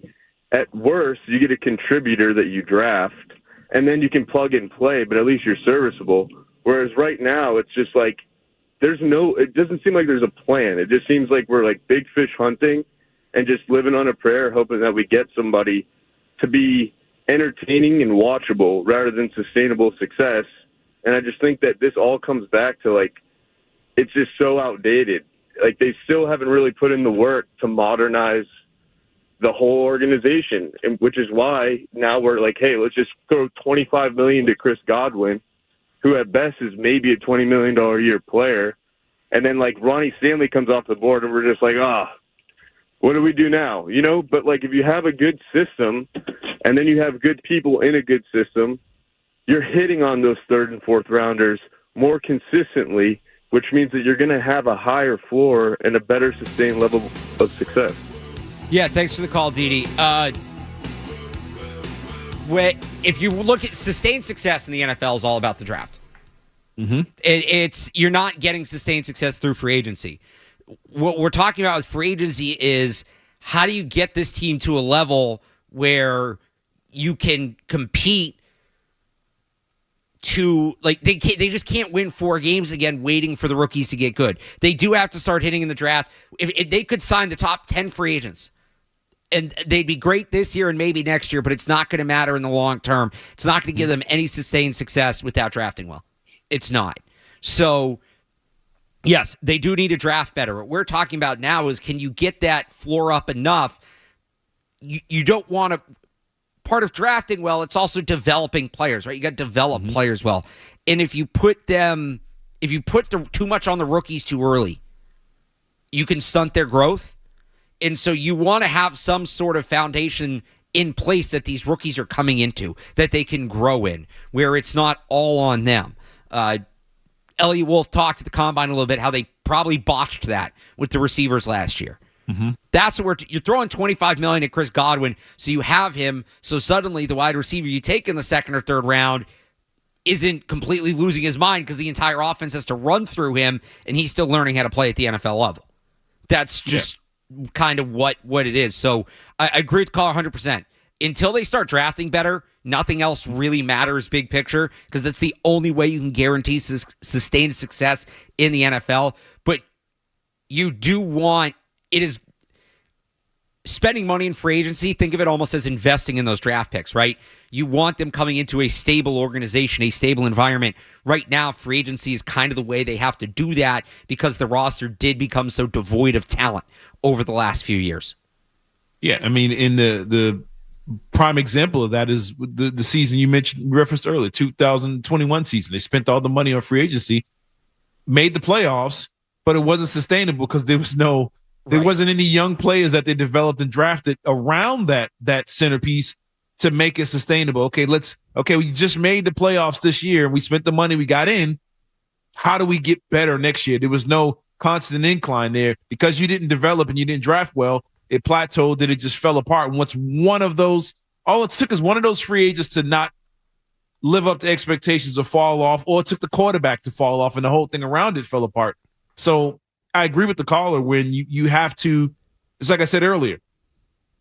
At worst, you get a contributor that you draft, and then you can plug and play, but at least you're serviceable. Whereas right now, it's just like it doesn't seem like there's a plan. It just seems like we're like big fish hunting and just living on a prayer, hoping that we get somebody to be entertaining and watchable rather than sustainable success. And I just think that this all comes back to, like, it's just so outdated. Like, they still haven't really put in the work to modernize the whole organization, and which is why now we're like, hey, let's just throw $25 million to Chris Godwin, who at best is maybe a $20 million a year player. And then, like, Ronnie Stanley comes off the board, and we're just like, what do we do now? You know, but like if you have a good system and then you have good people in a good system, you're hitting on those third and fourth rounders more consistently, which means that you're going to have a higher floor and a better sustained level of success.
Yeah, thanks for the call, Didi. If you look at sustained success in the NFL is all about the draft.
Mm-hmm.
You're not getting sustained success through free agency. What we're talking about with free agency is how do you get this team to a level where you can compete to, like, they just can't win 4 games again waiting for the rookies to get good. They do have to start hitting in the draft. If they could sign the top 10 free agents, and they'd be great this year and maybe next year, but it's not going to matter in the long term. It's not going to give them any sustained success without drafting well. It's not. So, yes, they do need to draft better. What we're talking about now is, can you get that floor up enough? You don't want to. Part of drafting well, it's also developing players, right? You got to develop players well. And if you put too much on the rookies too early, you can stunt their growth. And so you want to have some sort of foundation in place that these rookies are coming into, that they can grow in, where it's not all on them. Elliot Wolf talked at the Combine a little bit how they probably botched that with the receivers last year.
Mm-hmm.
That's what you're throwing $25 million at Chris Godwin, so you have him. So suddenly the wide receiver you take in the second or third round isn't completely losing his mind because the entire offense has to run through him, and he's still learning how to play at the NFL level. That's just kind of what it is. So I agree with the caller 100%. Until they start drafting better, nothing else really matters big picture, because that's the only way you can guarantee sustained success in the NFL. But you do want, it is spending money in free agency. Think of it almost as investing in those draft picks, right? You want them coming into a stable organization, a stable environment. Right now, free agency is kind of the way they have to do that because the roster did become so devoid of talent over the last few years.
Yeah, I mean, in the prime example of that is the season you referenced earlier, 2021 season. They spent all the money on free agency, made the playoffs, but it wasn't sustainable because there wasn't any young players that they developed and drafted around that centerpiece to make it sustainable. Okay, we just made the playoffs this year and we spent the money we got in. How do we get better next year? There was no constant incline there because you didn't develop and you didn't draft well. It plateaued, that it just fell apart. And once one of those, all it took is one of those free agents to not live up to expectations or fall off, or it took the quarterback to fall off and the whole thing around it fell apart. So I agree with the caller when you have to, it's like I said earlier,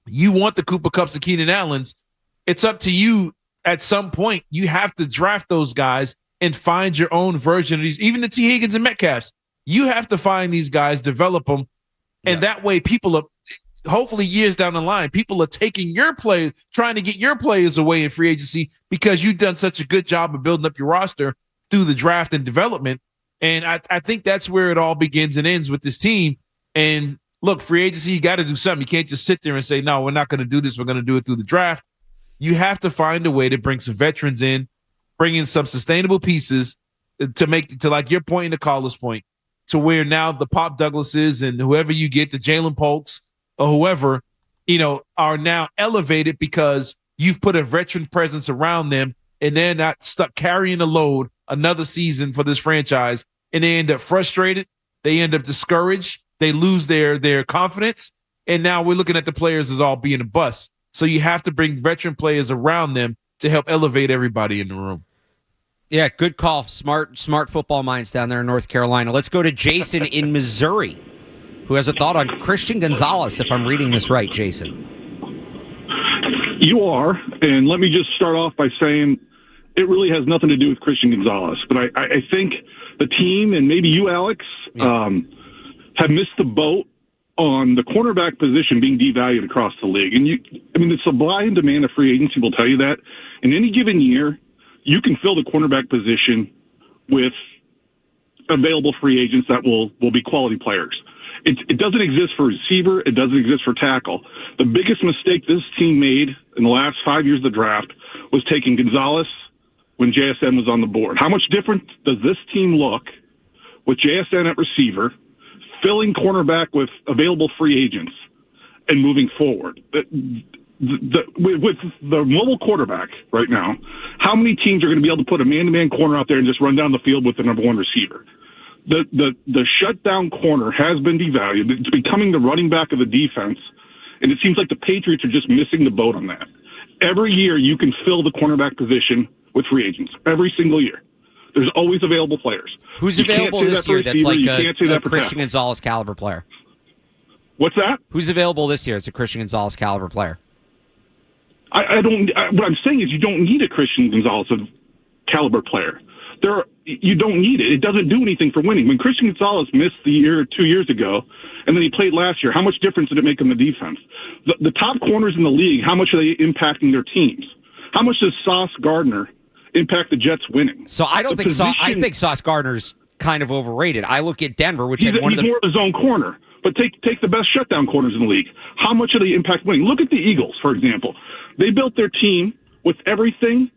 you want the Cooper Kupps, the Keenan Allens. It's up to you at some point. You have to draft those guys and find your own version of these, even the T. Higgins and Metcalfs. You have to find these guys, develop them, and that way people are, hopefully years down the line, people are taking your players, trying to get your players away in free agency because you've done such a good job of building up your roster through the draft and development. And I think that's where it all begins and ends with this team. And look, free agency, you got to do something. You can't just sit there and say, no, we're not going to do this. We're going to do it through the draft. You have to find a way to bring some veterans in, bring in some sustainable pieces to make, to like your point and the caller's point, to where now the Pop Douglases and whoever you get, the Jalen Polks or whoever, are now elevated because you've put a veteran presence around them and they're not stuck carrying the load another season for this franchise. And they end up frustrated. They end up discouraged. They lose their confidence. And now we're looking at the players as all being a bust. So you have to bring veteran players around them to help elevate everybody in the room.
Yeah, good call. Smart football minds down there in North Carolina. Let's go to Jason in Missouri, who has a thought on Christian Gonzalez, if I'm reading this right, Jason.
You are, and let me just start off by saying it really has nothing to do with Christian Gonzalez. But I think the team, and maybe you, Alex, have missed the boat on the cornerback position being devalued across the league. And the supply and demand of free agency will tell you that. In any given year, you can fill the cornerback position with available free agents that will be quality players. It doesn't exist for receiver. It doesn't exist for tackle. The biggest mistake this team made in the last 5 years of the draft was taking Gonzalez when JSN was on the board. How much different does this team look with JSN at receiver, filling cornerback with available free agents, and moving forward? With the mobile quarterback right now, how many teams are going to be able to put a man-to-man corner out there and just run down the field with the number one receiver? The shutdown corner has been devalued. It's becoming the running back of the defense, and it seems like the Patriots are just missing the boat on that. Every year you can fill the cornerback position with free agents. Every single year. There's always available players.
Who's available this year that's like a Christian Gonzalez caliber player?
What's that?
Who's available this year as a Christian Gonzalez caliber player?
What I'm saying is you don't need a Christian Gonzalez caliber player. You don't need it. It doesn't do anything for winning. When Christian Gonzalez missed the year 2 years ago, and then he played last year, how much difference did it make on the defense? The top corners in the league, how much are they impacting their teams? How much does Sauce Gardner impact the Jets winning?
So I think Sauce Gardner's kind of overrated. I look at Denver, which had one of the
more of a zone corner. But take the best shutdown corners in the league. How much do they impact winning? Look at the Eagles, for example. They built their team with everything,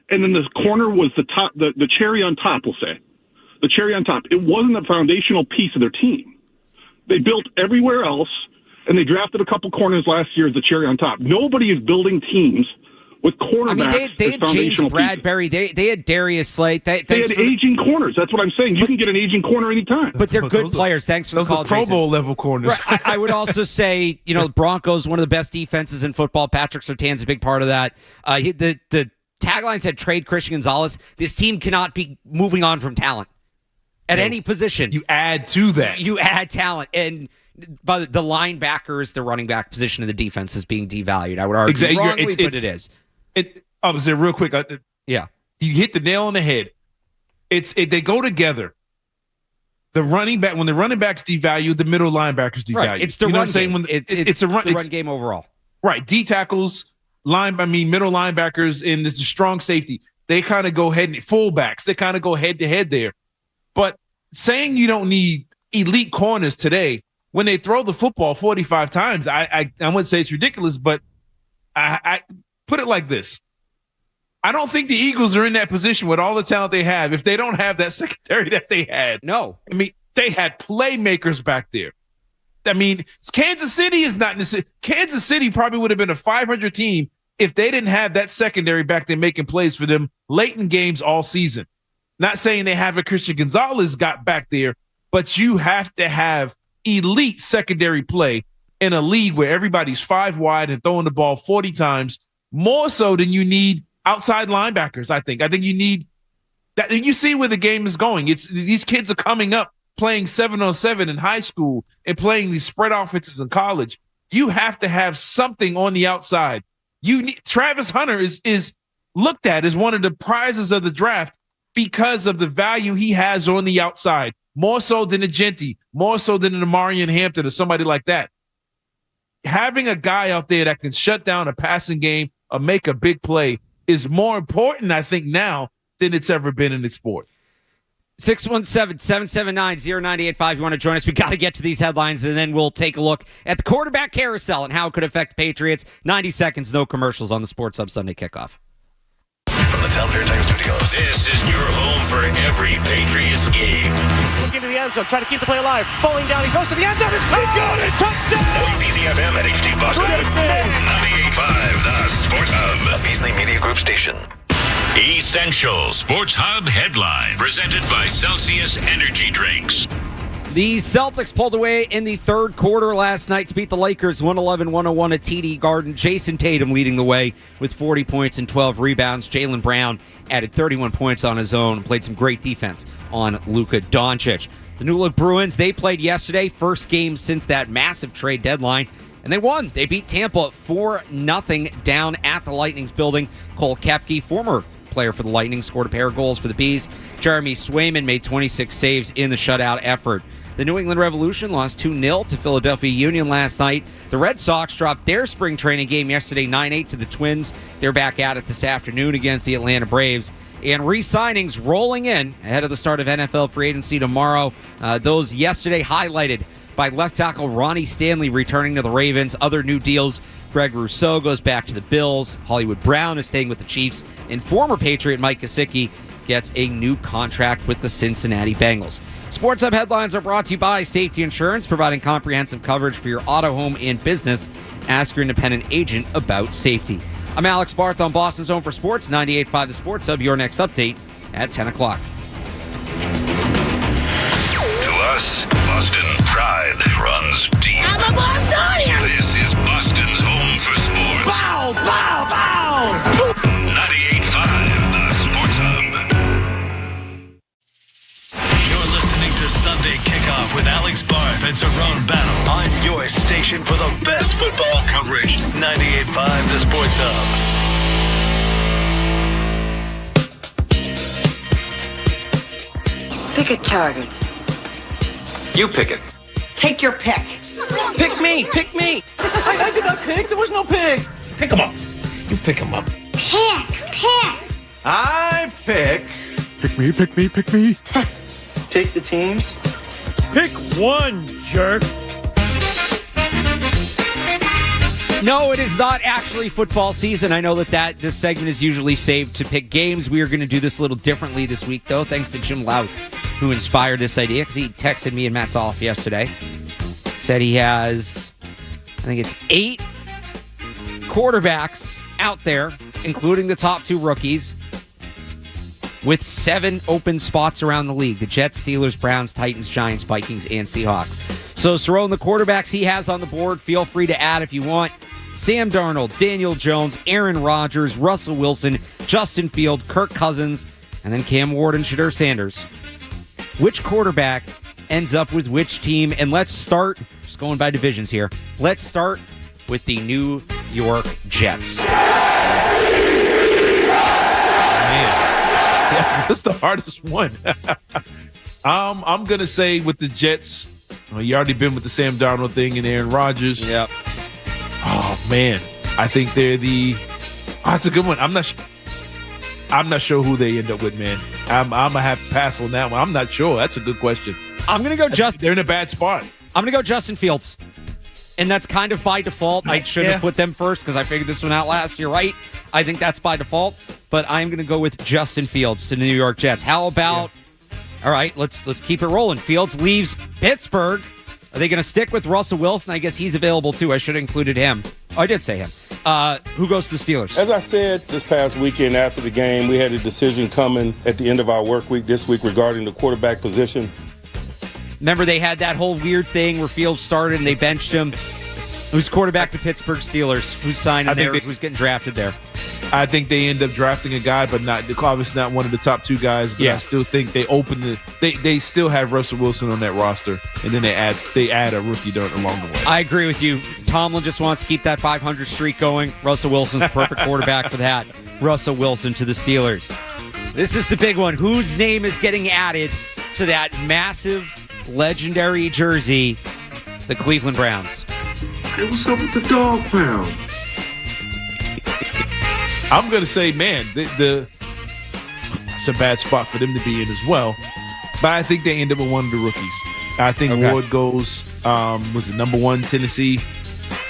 and then the corner was the top, the cherry on top, we'll say. The cherry on top. It wasn't a foundational piece of their team. They built everywhere else, and they drafted a couple corners last year as the cherry on top. Nobody is building teams with cornerbacks.
They had James Bradbury. They had Darius Slate. They had
aging corners. That's what I'm saying. You can get an aging corner anytime.
But they're good players. Thanks for the call,
Pro
Jason.
Bowl level corners.
Right. I would also say, the Broncos, one of the best defenses in football. Patrick Surtain's a big part of that. The tagline said trade Christian Gonzalez. This team cannot be moving on from talent at any position.
You add to that.
You add talent. And but the linebackers, the running back position of the defense is being devalued. I would argue wrongly, but it is.
I was there real quick.
Yeah,
you hit the nail on the head. They go together. The running back, when the running back's devalued, the middle linebackers devalued.
Right. It's the run game. It's the run game overall.
Right. D tackles, middle linebackers, and there's the strong safety. They kind of go fullbacks. They kind of go head to head there. But saying you don't need elite corners today, when they throw the football 45 times, I wouldn't say it's ridiculous, but I put it like this. I don't think the Eagles are in that position with all the talent they have if they don't have that secondary that they had.
No.
I mean, they had playmakers back there. I mean, Kansas City is not – Kansas City probably would have been a 500 team if they didn't have that secondary back there making plays for them late in games all season. Not saying they have a Christian Gonzalez got back there, but you have to have elite secondary play in a league where everybody's 5 wide and throwing the ball 40 times, more so than you need outside linebackers, I think. I think you need that. You see where the game is going. These kids are coming up playing 7-on-7 in high school and playing these spread offenses in college. You have to have something on the outside. Travis Hunter is looked at as one of the prizes of the draft because of the value he has on the outside, more so than a Genti, more so than an Amarian Hampton or somebody like that. having a guy out there that can shut down a passing game or make a big play is more important, I think, now than it's ever been in the sport.
617-779-0985. You want to join us? We got to get to these headlines, and then we'll take a look at the quarterback carousel and how it could affect the Patriots. 90 seconds, no commercials on the Sports Hub Sunday Kickoff.
From the Town Fair Tire Studios, this is your home for every Patriots game.
Look into the end zone, try to keep the play alive. Falling down, he goes to the end zone. It's caught! He got it! Touchdown!
WBZ-FM at HD Boston. 98.5, the Sports Hub. Beasley Media Group station. Essential Sports Hub headline presented by Celsius Energy Drinks.
The Celtics pulled away in the third quarter last night to beat the Lakers 111-101 at TD Garden. Jason Tatum leading the way with 40 points and 12 rebounds. Jaylen Brown added 31 points on his own and played some great defense on Luka Doncic. The New Look Bruins, they played yesterday, first game since that massive trade deadline, and they won. They beat Tampa 4-0 down at the Lightning's building. Cole Koepke, former player for the Lightning, scored a pair of goals for the Bees. Jeremy Swayman made 26 saves in the shutout effort. The New England Revolution lost 2-0 to Philadelphia Union last night. The Red Sox dropped their spring training game yesterday 9-8 to the Twins. They're back at it this afternoon against the Atlanta Braves. And re-signings rolling in ahead of the start of NFL free agency tomorrow. Those yesterday highlighted by left tackle Ronnie Stanley returning to the Ravens. Other new deals: Greg Rousseau goes back to the Bills. Hollywood Brown is staying with the Chiefs. And former Patriot Mike Gesicki gets a new contract with the Cincinnati Bengals. Sports Hub headlines are brought to you by Safety Insurance, providing comprehensive coverage for your auto, home, and business. Ask your independent agent about safety. I'm Alex Barth on Boston's Home for Sports, 98.5 The Sports Hub. Your next update at 10 o'clock.
To us, Boston pride runs deep.
I'm a Bostonian!
This is Boston's Home for Sports.
Bow, bow, bow!
98.5 The Sports Hub. You're listening to Sunday Kickoff with Alex Barth and Cerrone Battle on your station for the best football coverage. 98.5 The Sports Hub.
Pick a target.
You pick it.
Take your pick.
Pick me. Pick me.
I did not pick. There was no pick.
Pick him up. You pick him up.
Pick.
I pick.
Pick me, pick me, pick me.
Pick the teams.
Pick one, jerk.
No, it is not actually football season. I know that this segment is usually saved to pick games. We are going to do this a little differently this week, though, thanks to Jim Lout, who inspired this idea, because he texted me and Matt Dolph yesterday. Said he has, I think it's 8 quarterbacks out there, including the top 2 rookies, with 7 open spots around the league: the Jets, Steelers, Browns, Titans, Giants, Vikings, and Seahawks. So, Cerrone, the quarterbacks he has on the board, feel free to add if you want: Sam Darnold, Daniel Jones, Aaron Rodgers, Russell Wilson, Justin Fields, Kirk Cousins, and then Cam Ward and Shedeur Sanders. Which quarterback ends up with which team? And let's start, just going by divisions here, let's start with the New York Jets.
Yes, that's the hardest one. I'm going to say with the Jets, you already been with the Sam Darnold thing and Aaron Rodgers.
Yep.
Oh, man. I think they're that's a good one. I'm not sure who they end up with, man. I'm going to have to pass on that one. I'm not sure. That's a good question.
I'm going to go
They're in a bad spot.
I'm going to go Justin Fields. And that's kind of by default. I should have put them first because I figured this one out last year, right? I think that's by default. But I'm going to go with Justin Fields to the New York Jets. How about, all right, let's keep it rolling. Fields leaves Pittsburgh. Are they going to stick with Russell Wilson? I guess he's available too. I should have included him. Oh, I did say him. Who goes to the Steelers?
As I said this past weekend after the game, we had a decision coming at the end of our work week this week regarding the quarterback position.
Remember they had that whole weird thing where Fields started and they benched him. Who's quarterback to Pittsburgh Steelers? Who's signing there? Who's getting drafted there?
I think they end up drafting a guy, but obviously not one of the top 2 guys. But I still think they they still have Russell Wilson on that roster, and then they add a rookie along the way.
I agree with you. Tomlin just wants to keep that 500 streak going. Russell Wilson's the perfect quarterback for that. Russell Wilson to the Steelers. This is the big one. Whose name is getting added to that massive, legendary jersey? The Cleveland Browns.
Hey, what's up with the dog pound?
I'm going to say, man, it's a bad spot for them to be in as well. But I think they end up with one of the rookies. I think Ward goes, was it number 1, Tennessee?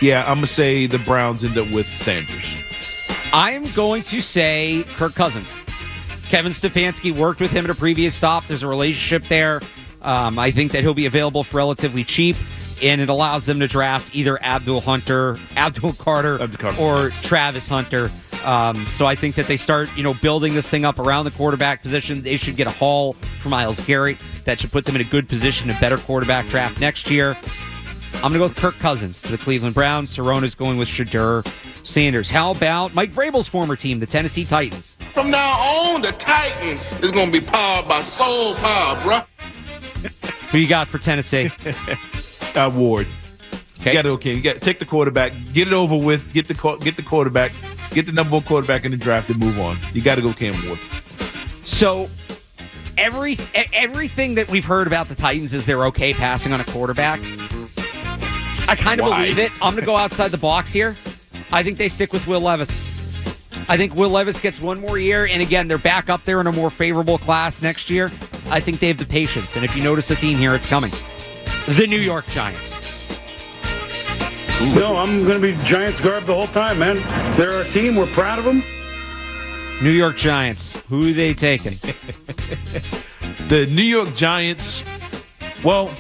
Yeah, I'm going to say the Browns end up with Sanders.
I'm going to say Kirk Cousins. Kevin Stefanski worked with him at a previous stop. There's a relationship there. I think that he'll be available for relatively cheap, and it allows them to draft either Abdul Carter, or Travis Hunter. So I think that they start, building this thing up around the quarterback position. They should get a haul for Myles Garrett. That should put them in a good position, a better quarterback draft next year. I'm going to go with Kirk Cousins to the Cleveland Browns. Cerrone's going with Shadur Sanders. How about Mike Vrabel's former team, the Tennessee Titans?
From now on, the Titans is going to be powered by soul power, bruh.
Who you got for Tennessee?
Ward.
Okay.
You got to take the quarterback, get it over with, get the quarterback, get the number 1 quarterback in the draft, and move on. You got to go Cam Ward.
So everything that we've heard about the Titans is they're okay passing on a quarterback. I kind of believe it. I'm going to go outside the box here. I think they stick with Will Levis. I think Will Levis gets one more year, and again, they're back up there in a more favorable class next year. I think they have the patience, and if you notice a theme here, it's coming. The New York Giants.
No, I'm going to be Giants garb the whole time, man. They're our team. We're proud of them.
New York Giants. Who are they taking?
The New York Giants, well,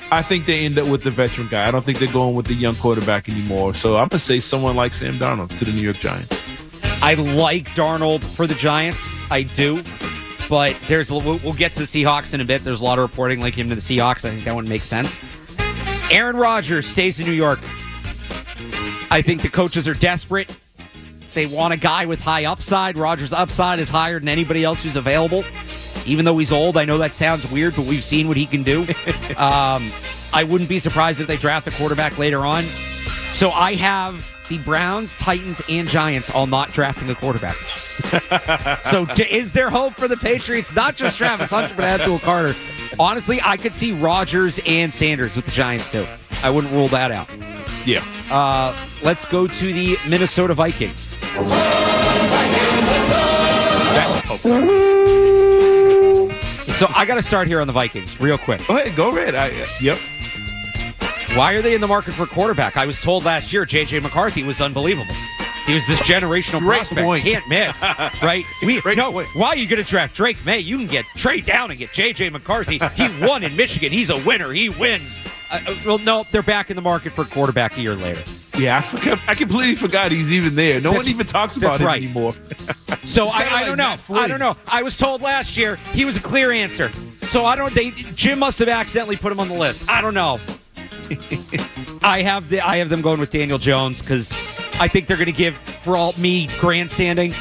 I think they end up with the veteran guy. I don't think they're going with the young quarterback anymore. So I'm going to say someone like Sam Darnold to the New York Giants.
I like Darnold for the Giants. I do. But we'll get to the Seahawks in a bit. There's a lot of reporting linking him to the Seahawks. I think that one makes sense. Aaron Rodgers stays in New York. I think the coaches are desperate. They want a guy with high upside. Rodgers' upside is higher than anybody else who's available. Even though he's old, I know that sounds weird, but we've seen what he can do. I wouldn't be surprised if they draft a quarterback later on. So I have the Browns, Titans, and Giants all not drafting a quarterback. So is there hope for the Patriots? Not just Travis Hunter, but Abdul Carter. Honestly, I could see Rodgers and Sanders with the Giants, too. I wouldn't rule that out.
Yeah.
Let's go to the Minnesota Vikings. So I got to start here on the Vikings real quick.
Go ahead. Go ahead. Yep.
Why are they in the market for a quarterback? I was told last year J.J. McCarthy was unbelievable. He was this generational prospect.
Point.
Can't miss, right? Why are you going to draft Drake May? You can get Trey Down and get J.J. McCarthy. He won in Michigan. He's a winner. He wins. Well, no, they're back in the market for a quarterback a year later.
Yeah, I completely forgot he's even there. No one even talks about him anymore.
So I don't know. I don't know. I was told last year he was a clear answer. So Jim must have accidentally put him on the list. I don't know. I have them going with Daniel Jones because I think they're going to give, for all me grandstanding,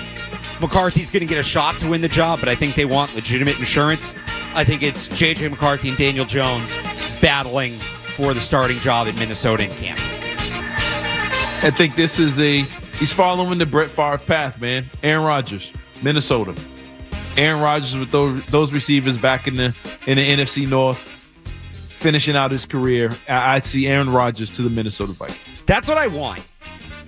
McCarthy's going to get a shot to win the job, but I think they want legitimate insurance. I think it's J.J. McCarthy and Daniel Jones battling for the starting job in Minnesota in camp.
I think this is he's following the Brett Favre path, man. Aaron Rodgers, Minnesota. Aaron Rodgers with those receivers back in the NFC North, finishing out his career. I'd see Aaron Rodgers to the Minnesota Vikings.
That's what I want.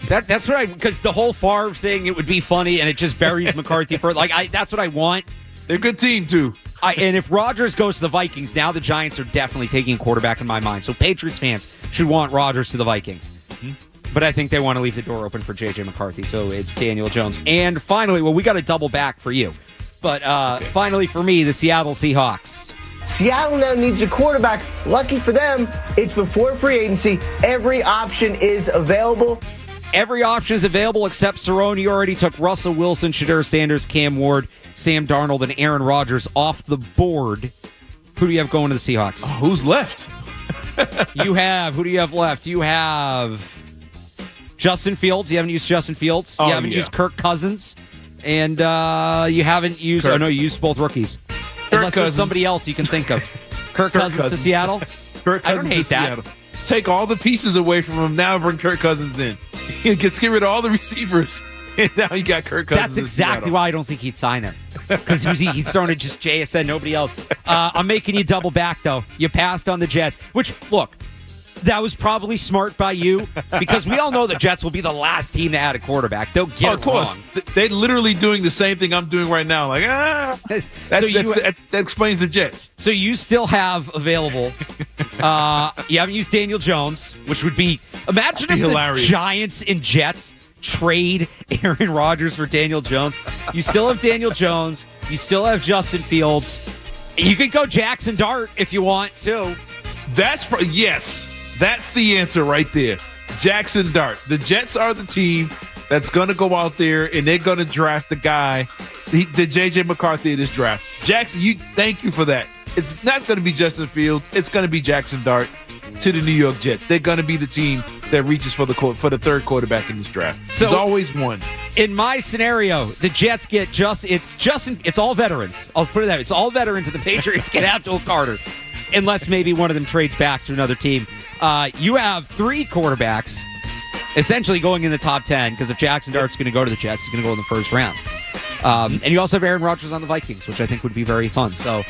That's what because the whole Favre thing, it would be funny, and it just buries McCarthy for that's what I want.
They're a good team too.
And if Rodgers goes to the Vikings, now the Giants are definitely taking quarterback in my mind. So Patriots fans should want Rodgers to the Vikings. Mm-hmm. But I think they want to leave the door open for J.J. McCarthy. So it's Daniel Jones. And finally, we got to double back for you. But finally for me, the Seattle Seahawks.
Seattle now needs a quarterback. Lucky for them, it's before free agency. Every option is available.
Every option is available except Cerrone. You already took Russell Wilson, Shadur Sanders, Cam Ward, Sam Darnold, and Aaron Rodgers off the board. Who do you have going to the Seahawks?
Oh, who's left?
Who do you have left? You have Justin Fields. You haven't used Justin Fields. You haven't used Kirk Cousins. And you haven't used... Kirk. Oh, no, you used both rookies. Unless there's somebody else you can think of. Kirk Cousins to Seattle?
Kirk Cousins
I don't hate that.
Seattle. Take all the pieces away from him. Now bring Kirk Cousins in. Get rid of all the receivers. And now you got Kirk Cousins.
That's exactly why I don't think he'd sign there. Because he's throwing it just JSN, nobody else. I'm making you double back, though. You passed on the Jets. Which, look, That was probably smart by you because we all know the Jets will be the last team to add a quarterback. They'll get
of course.
Wrong.
They're literally doing the same thing I'm doing right now. Like, that explains the Jets.
So you still have available. You haven't used Daniel Jones, which would be imagine if
hilarious.
The Giants and Jets trade Aaron Rodgers for Daniel Jones. You still have Daniel Jones. You still have Justin Fields. You could go Jackson Dart if you want to.
Yes. That's the answer right there. Jackson Dart. The Jets are the team that's going to go out there and they're going to draft the guy, the J.J. McCarthy of this draft. Jackson, thank you for that. It's not going to be Justin Fields. It's going to be Jackson Dart to the New York Jets. They're going to be the team that reaches for the third quarterback in this draft. So, there's always one.
In my scenario, the Jets get it's all veterans. I'll put it that way. It's all veterans, and the Patriots get Abdul Carter, unless maybe one of them trades back to another team. You have 3 quarterbacks essentially going in the top 10 because if Jackson Dart's going to go to the Jets, he's going to go in the first round. And you also have Aaron Rodgers on the Vikings, which I think would be very fun. So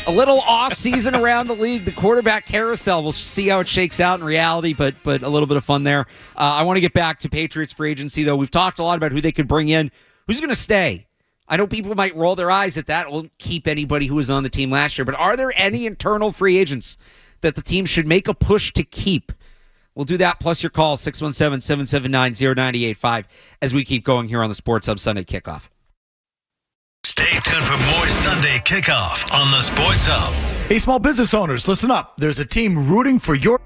a little off-season around the league, the quarterback carousel. We'll see how it shakes out in reality, but a little bit of fun there. I want to get back to Patriots free agency, though. We've talked a lot about who they could bring in. Who's going to stay? I know people might roll their eyes at that. It won't keep anybody who was on the team last year, but are there any internal free agents that the team should make a push to keep? We'll do that, plus your call, 617-779-0985, as we keep going here on the Sports Hub Sunday Kickoff.
Stay tuned for more Sunday Kickoff on the Sports Hub.
Hey, small business owners, listen up. There's a team rooting for your...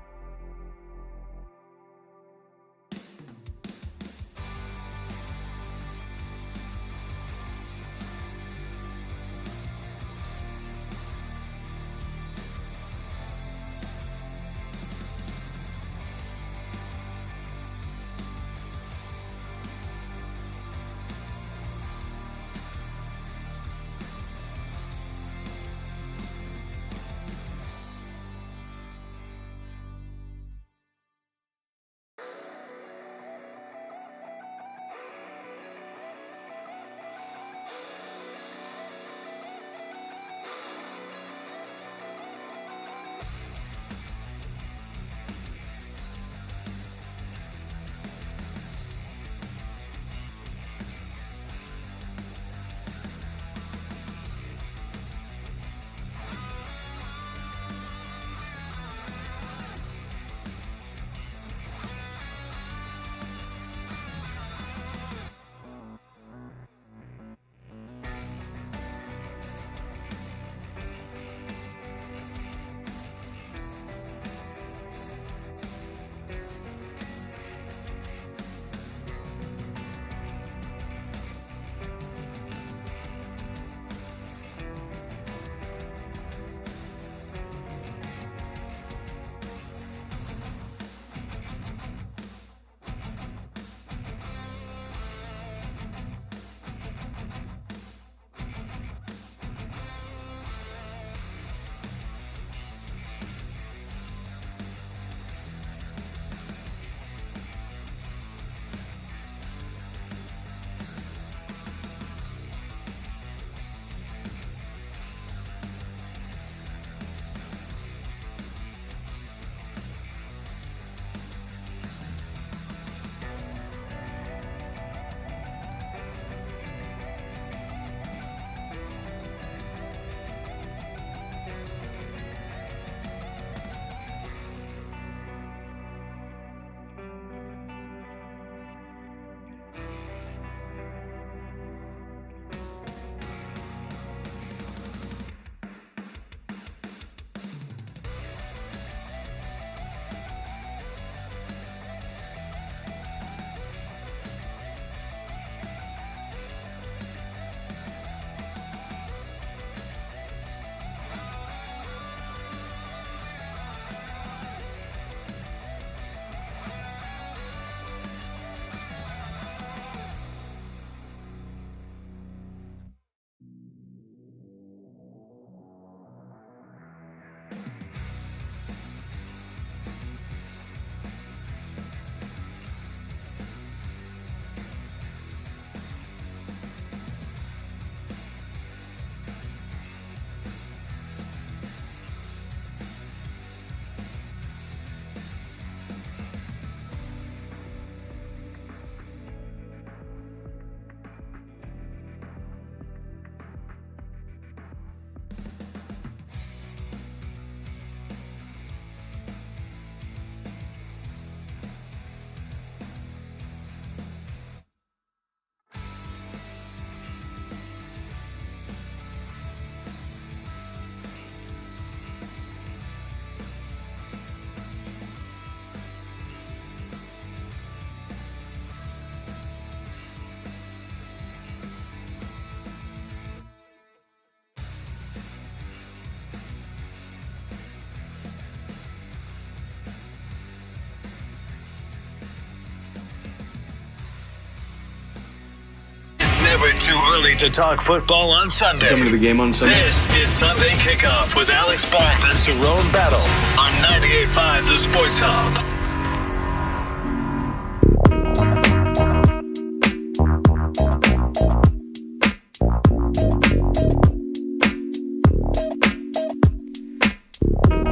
Too early to talk football on Sunday.
Coming to the game on Sunday.
This is Sunday Kickoff with Alex Barth and Cerrone Battle on 98.5 The Sports Hub.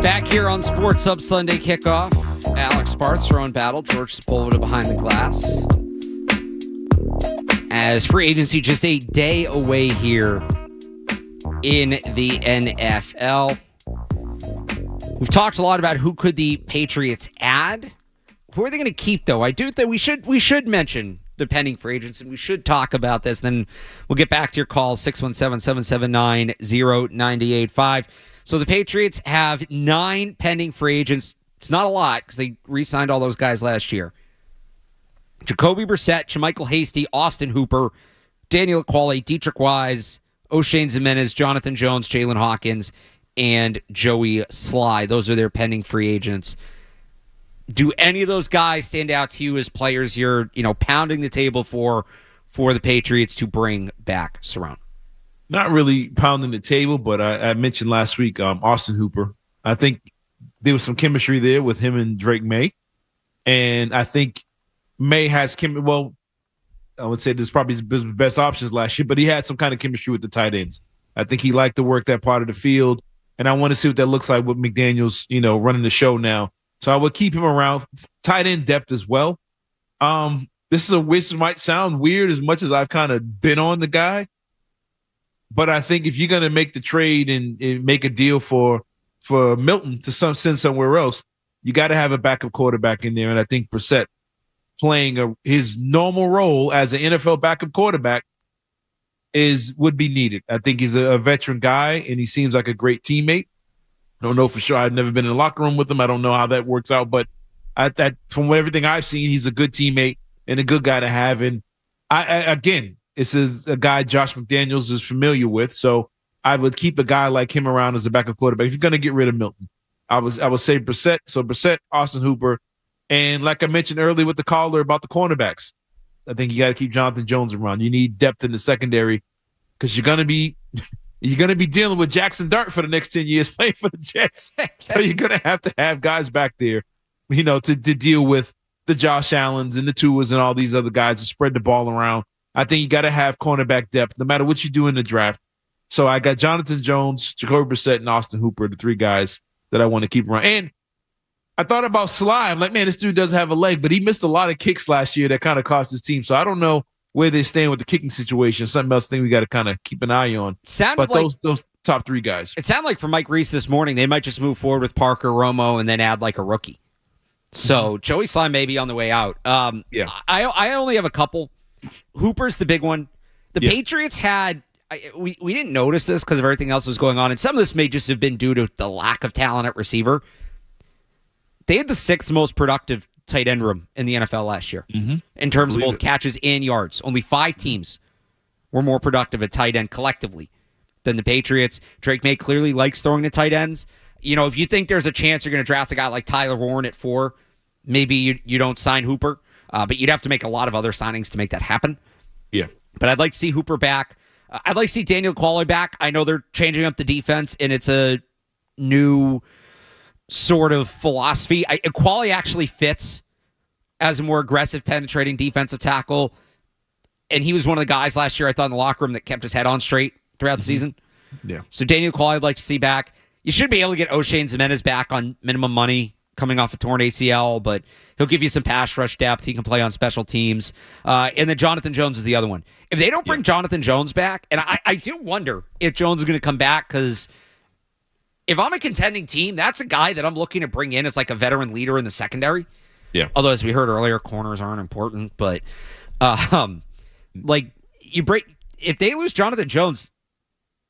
Back here on Sports Hub Sunday Kickoff, Alex Barth, Cerrone Battle, George Sepulveda behind the glass. As free agency just a day away here in the NFL. We've talked a lot about who could the Patriots add. Who are they going to keep, though? I do think we should mention the pending free agents, and we should talk about this. Then we'll get back to your calls, 617-779-0985. So the Patriots have 9 pending free agents. It's not a lot because they re-signed all those guys last year. Jacoby Brissett, JaMychal Hasty, Austin Hooper, Daniel Ekuale, Dietrich Wise, O'Shane Ximenez, Jonathan Jones, Jalen Hawkins, and Joey Sly. Those are their pending free agents. Do any of those guys stand out to you as players you're, pounding the table for the Patriots to bring back, Cerrone?
Not really pounding the table, but I mentioned last week Austin Hooper. I think there was some chemistry there with him and Drake May. And I think May has well, I would say this is probably his best options last year, but he had some kind of chemistry with the tight ends. I think he liked to work that part of the field, and I want to see what that looks like with McDaniels, running the show now. So I would keep him around. Tight end depth as well. This might sound weird as much as I've kind of been on the guy, but I think if you're going to make the trade and make a deal for Milton to send somewhere else, you got to have a backup quarterback in there, and I think Brissett playing his normal role as an NFL backup quarterback would be needed. I think he's a veteran guy, and he seems like a great teammate. I don't know for sure. I've never been in the locker room with him. I don't know how that works out, but from everything I've seen, he's a good teammate and a good guy to have. And this is a guy Josh McDaniels is familiar with, so I would keep a guy like him around as a backup quarterback. If you're going to get rid of Milton, I would say Brissett. So Brissett, Austin Hooper, and like I mentioned earlier with the caller about the cornerbacks, I think you got to keep Jonathan Jones around. You need depth in the secondary because you're going to be dealing with Jackson Dart for the next 10 years playing for the Jets. So you're going to have guys back there, to deal with the Josh Allens and the Tuas and all these other guys to spread the ball around. I think you got to have cornerback depth no matter what you do in the draft. So I got Jonathan Jones, Jacoby Brissett, and Austin Hooper, the 3 guys that I want to keep around. And I thought about Sly. I'm like, man, this dude does have a leg, but he missed a lot of kicks last year that kind of cost his team. So I don't know where they stand with the kicking situation. Something else I think we got to kind of keep an eye on. But those top 3 guys.
It sounded like for Mike Reese this morning, they might just move forward with Parker Romo and then add like a rookie. So Joey Sly may be on the way out.
Yeah.
I only have a couple. Hooper's the big one. The Patriots had we didn't notice this because of everything else that was going on, and some of this may just have been due to the lack of talent at receiver. They had the 6th most productive tight end room in the NFL last year in terms of both catches and yards. Only 5 teams were more productive at tight end collectively than the Patriots. Drake May clearly likes throwing to tight ends. If you think there's a chance you're going to draft a guy like Tyler Warren at 4, maybe you don't sign Hooper, but you'd have to make a lot of other signings to make that happen.
Yeah.
But I'd like to see Hooper back. I'd like to see Daniel Ekuale back. I know they're changing up the defense, and it's a new sort of philosophy. Ekuale actually fits as a more aggressive, penetrating defensive tackle, and he was one of the guys last year I thought in the locker room that kept his head on straight throughout the season.
Yeah.
So Daniel Ekuale I'd like to see back. You should be able to get O'Shane Ximenez back on minimum money coming off a torn ACL, but he'll give you some pass rush depth. He can play on special teams. And then Jonathan Jones is the other one. If they don't bring Jonathan Jones back, and I do wonder if Jones is going to come back, because if I'm a contending team, that's a guy that I'm looking to bring in as like a veteran leader in the secondary.
Yeah.
Although, as we heard earlier, corners aren't important, but if they lose Jonathan Jones,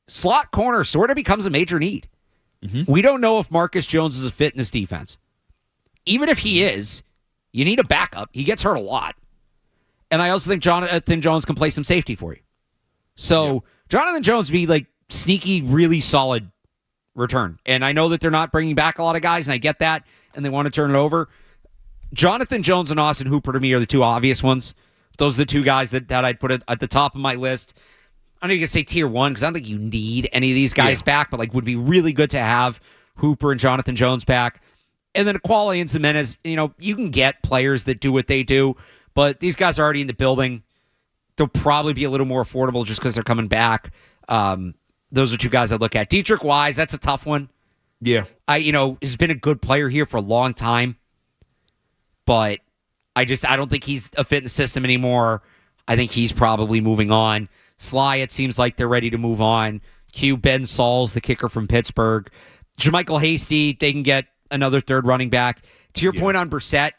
slot corner sort of becomes a major need. We don't know if Marcus Jones is a fit in this defense. Even if he is, you need a backup. He gets hurt a lot. And I also think Jonathan Jones can play some safety for you. So Jonathan Jones would be like sneaky, really solid return. And I know that they're not bringing back a lot of guys, and I get that, and they want to turn it over. Jonathan Jones and Austin Hooper, to me, are the 2 obvious ones. those are the two guys that I'd put at the top of my list. I'm not going to say tier 1 because I don't think you need any of these guys back, but like would be really good to have Hooper and Jonathan Jones back. And then Aquale and Zimenez, you can get players that do what they do, but these guys are already in the building. They'll probably be a little more affordable just because they're coming back. Those are two guys I look at. Dietrich Wise, that's a tough one.
Yeah.
Has been a good player here for a long time, but I don't think he's a fit in the system anymore. I think he's probably moving on. Sly, it seems like they're ready to move on. Ben Sauls, the kicker from Pittsburgh. Jermichael Hasty, they can get another third running back. To your point on Brissett,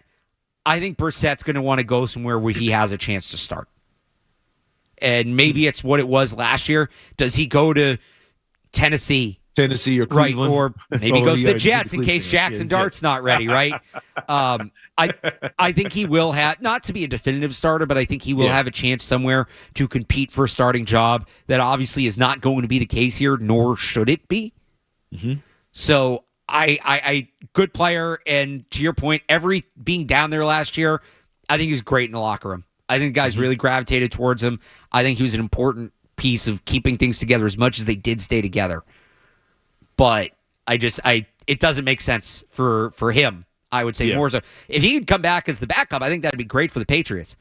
I think Brissett's going to want to go somewhere where he has a chance to start. And maybe it's what it was last year. Does he go to Tennessee
or Cleveland?
Right, or maybe goes to the Jets in case Jackson Dart's not ready, right? I think he will have, not to be a definitive starter, but I think he will have a chance somewhere to compete for a starting job. That obviously is not going to be the case here, nor should it be.
Mm-hmm.
So I good player, and to your point, being down there last year, I think he was great in the locker room. I think guys really gravitated towards him. I think he was an important piece of keeping things together as much as they did stay together. But it doesn't make sense for him. I would say more so. If he could come back as the backup, I think that'd be great for the Patriots.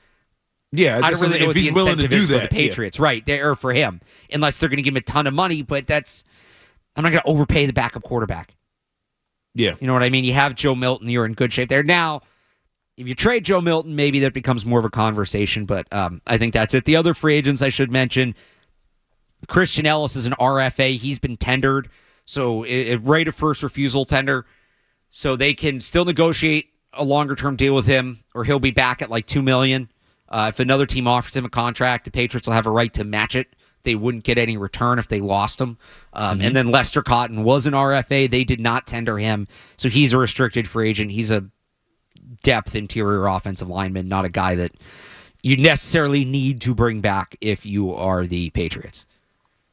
Yeah,
I don't really know what the incentive is for the Patriots, right? Or for him, unless they're going to give him a ton of money. But I'm not going to overpay the backup quarterback.
Yeah,
you know what I mean. You have Joe Milton, you're in good shape there. Now, if you trade Joe Milton, maybe that becomes more of a conversation. But I think that's it. The other free agents I should mention: Christian Ellis is an RFA. He's been tendered, so a right of first refusal tender. So they can still negotiate a longer-term deal with him, or he'll be back at like $2 million. If another team offers him a contract, the Patriots will have a right to match it. They wouldn't get any return if they lost him. And then Lester Cotton was an RFA. They did not tender him, so he's a restricted free agent. He's a depth interior offensive lineman, not a guy that you necessarily need to bring back if you are the Patriots.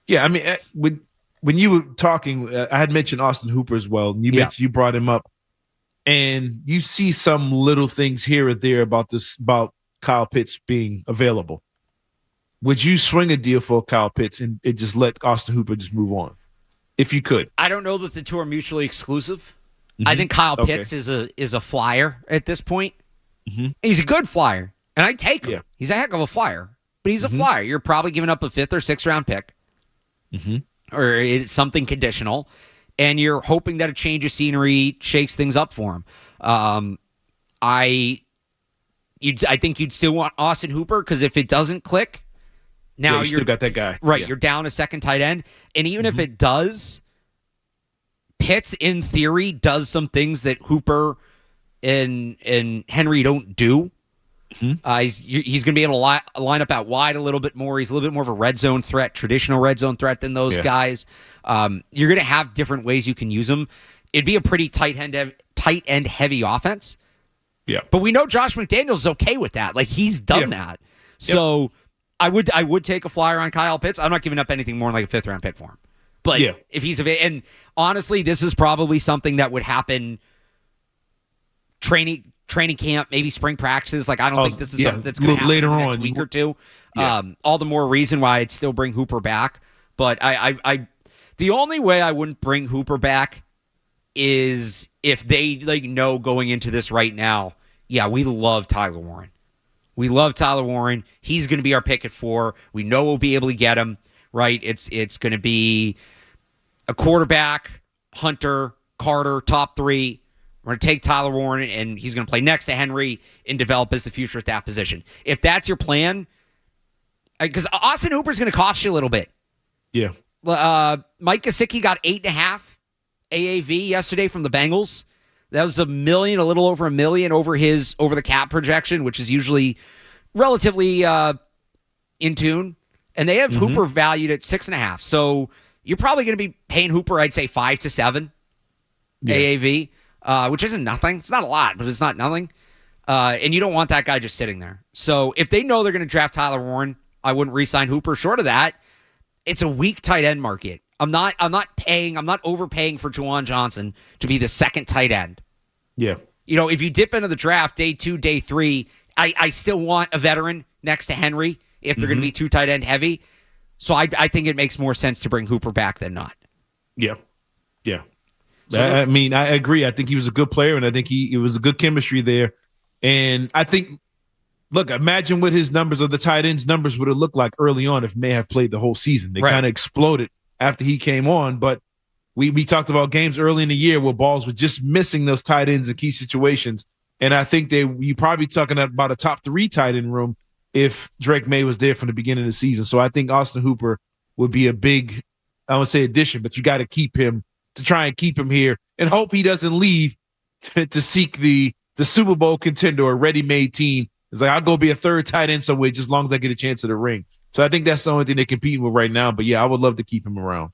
Yeah, I mean, when you were talking, I had mentioned Austin Hooper as well. And you brought him up, and you see some little things here or there about Kyle Pitts being available. Would you swing a deal for Kyle Pitts and just let Austin Hooper just move on, if you could?
I don't know that the two are mutually exclusive. Mm-hmm. I think Kyle Pitts is a flyer at this point.
Mm-hmm.
He's a good flyer, and I'd take him.
Yeah.
He's a heck of a flyer, but he's a flyer. You're probably giving up a 5th or 6th round pick.
Mm-hmm.
Or it's something conditional, and you're hoping that a change of scenery shakes things up for him. I think you'd still want Austin Hooper, because if it doesn't click, now
you still got that guy.
Right,
yeah.
You're down a second tight end, and even if it does, Pitts in theory does some things that Hooper and Henry don't do. He's going to be able to line up out wide a little bit more. He's a little bit more of a red zone threat, traditional red zone threat than those guys. You're going to have different ways you can use them. It'd be a pretty tight end heavy offense.
Yeah,
but we know Josh McDaniels is okay with that. Like, he's done that. So I would take a flyer on Kyle Pitts. I'm not giving up anything more than like a 5th round pick for him. But if he's and honestly, this is probably something that would happen training camp, maybe spring practices. Like, I don't think this is something that's going to happen later in the next week or two. All the more reason why I'd still bring Hooper back. But I the only way I wouldn't bring Hooper back is if they know going into this right now, we love Tyler Warren. We love Tyler Warren. He's going to be our pick at 4. We know we'll be able to get him, right? It's going to be a quarterback, Hunter, Carter, top 3. We're going to take Tyler Warren, and he's going to play next to Henry and develop as the future at that position. If that's your plan, because Austin Hooper's going to cost you a little bit.
Yeah.
Mike Gesicki got 8.5 AAV yesterday from the Bengals. That was a little over $1 million over the cap projection, which is usually relatively in tune. And they have Hooper valued at 6.5. So you're probably going to be paying Hooper, I'd say 5 to 7 AAV. Which isn't nothing. It's not a lot, but it's not nothing. And you don't want that guy just sitting there. So if they know they're going to draft Tyler Warren, I wouldn't re-sign Hooper. Short of that, it's a weak tight end market. I'm not overpaying for Juwan Johnson to be the second tight end.
Yeah.
If you dip into the draft day 2, day 3, I still want a veteran. next to Henry if they're going to be two tight end heavy. So I think it makes more sense to bring Hooper back than not.
Yeah. So I agree. I think he was a good player, and I think it was a good chemistry there. And I think, look, imagine what his numbers or the tight ends numbers would have looked like early on if May have played the whole season. They kind of exploded after he came on, but we talked about games early in the year where balls were just missing those tight ends in key situations. And I think you probably talking about a top 3 tight end room if Drake May was there from the beginning of the season. So I think Austin Hooper would be a big, I won't say addition, but you got to keep him to try and keep him here and hope he doesn't leave to seek the Super Bowl contender or ready-made team. It's like, I'll go be a third tight end somewhere just as long as I get a chance at the ring. So I think that's the only thing they're competing with right now. But, yeah, I would love to keep him around.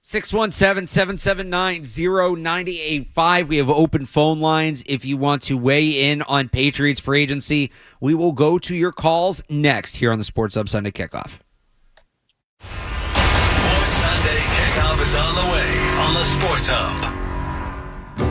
617-779-0985. We have open phone lines if you want to weigh in on Patriots free agency. We will go to your calls next here on the Sports Hub Sunday Kickoff.
More Sunday Kickoff is on the way on the Sports Hub.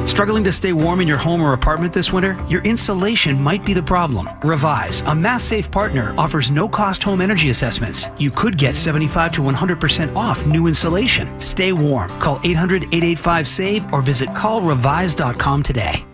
Struggling to stay warm in your home or apartment this winter? Your insulation might be the problem. Revise, a mass-safe partner, offers no-cost home energy assessments. You could get 75 to 100% off new insulation. Stay warm. Call 800-885-SAVE or visit callrevise.com today.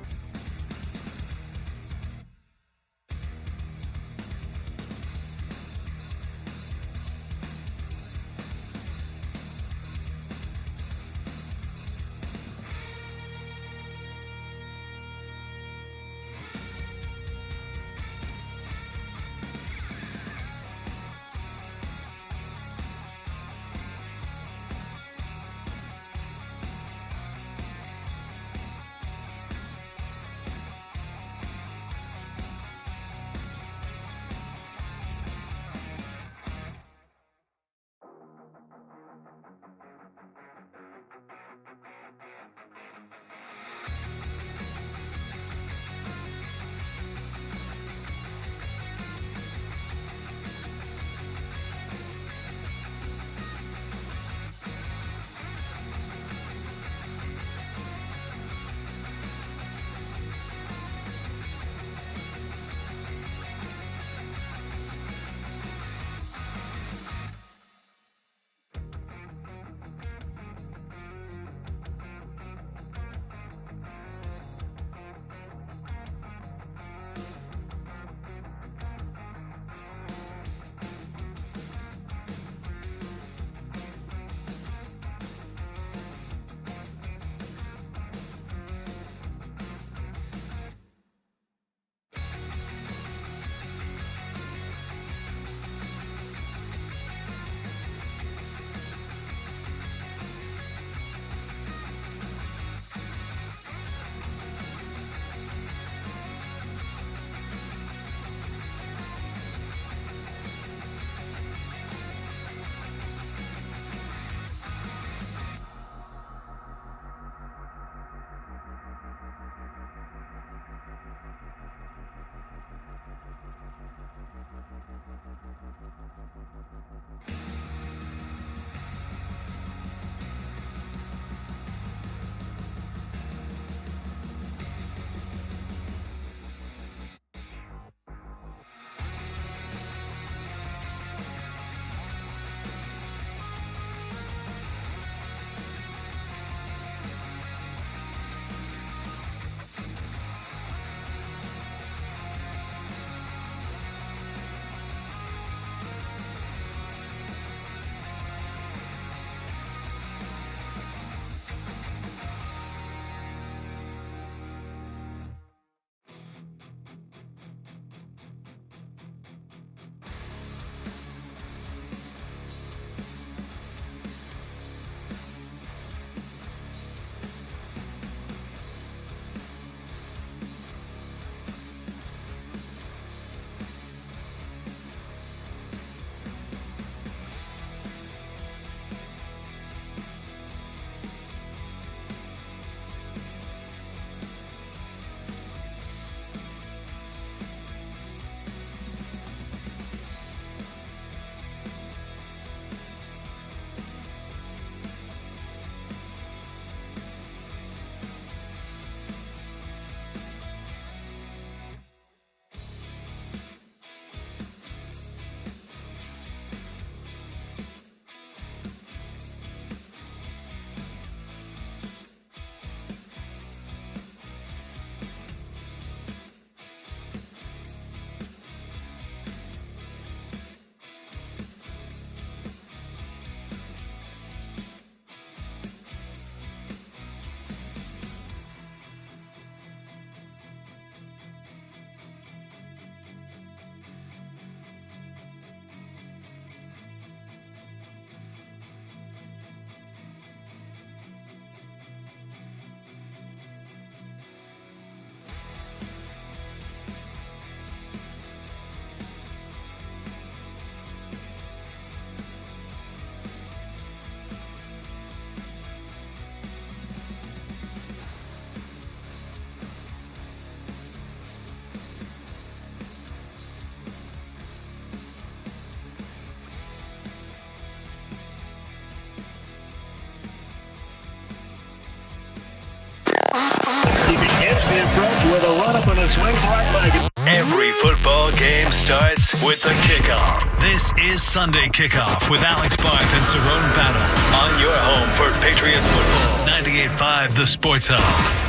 swing right leg. Every football game starts with the kickoff. This is Sunday Kickoff with Alex Barth and Cerrone Battle on your home for Patriots football. 98.5 The Sports Hub.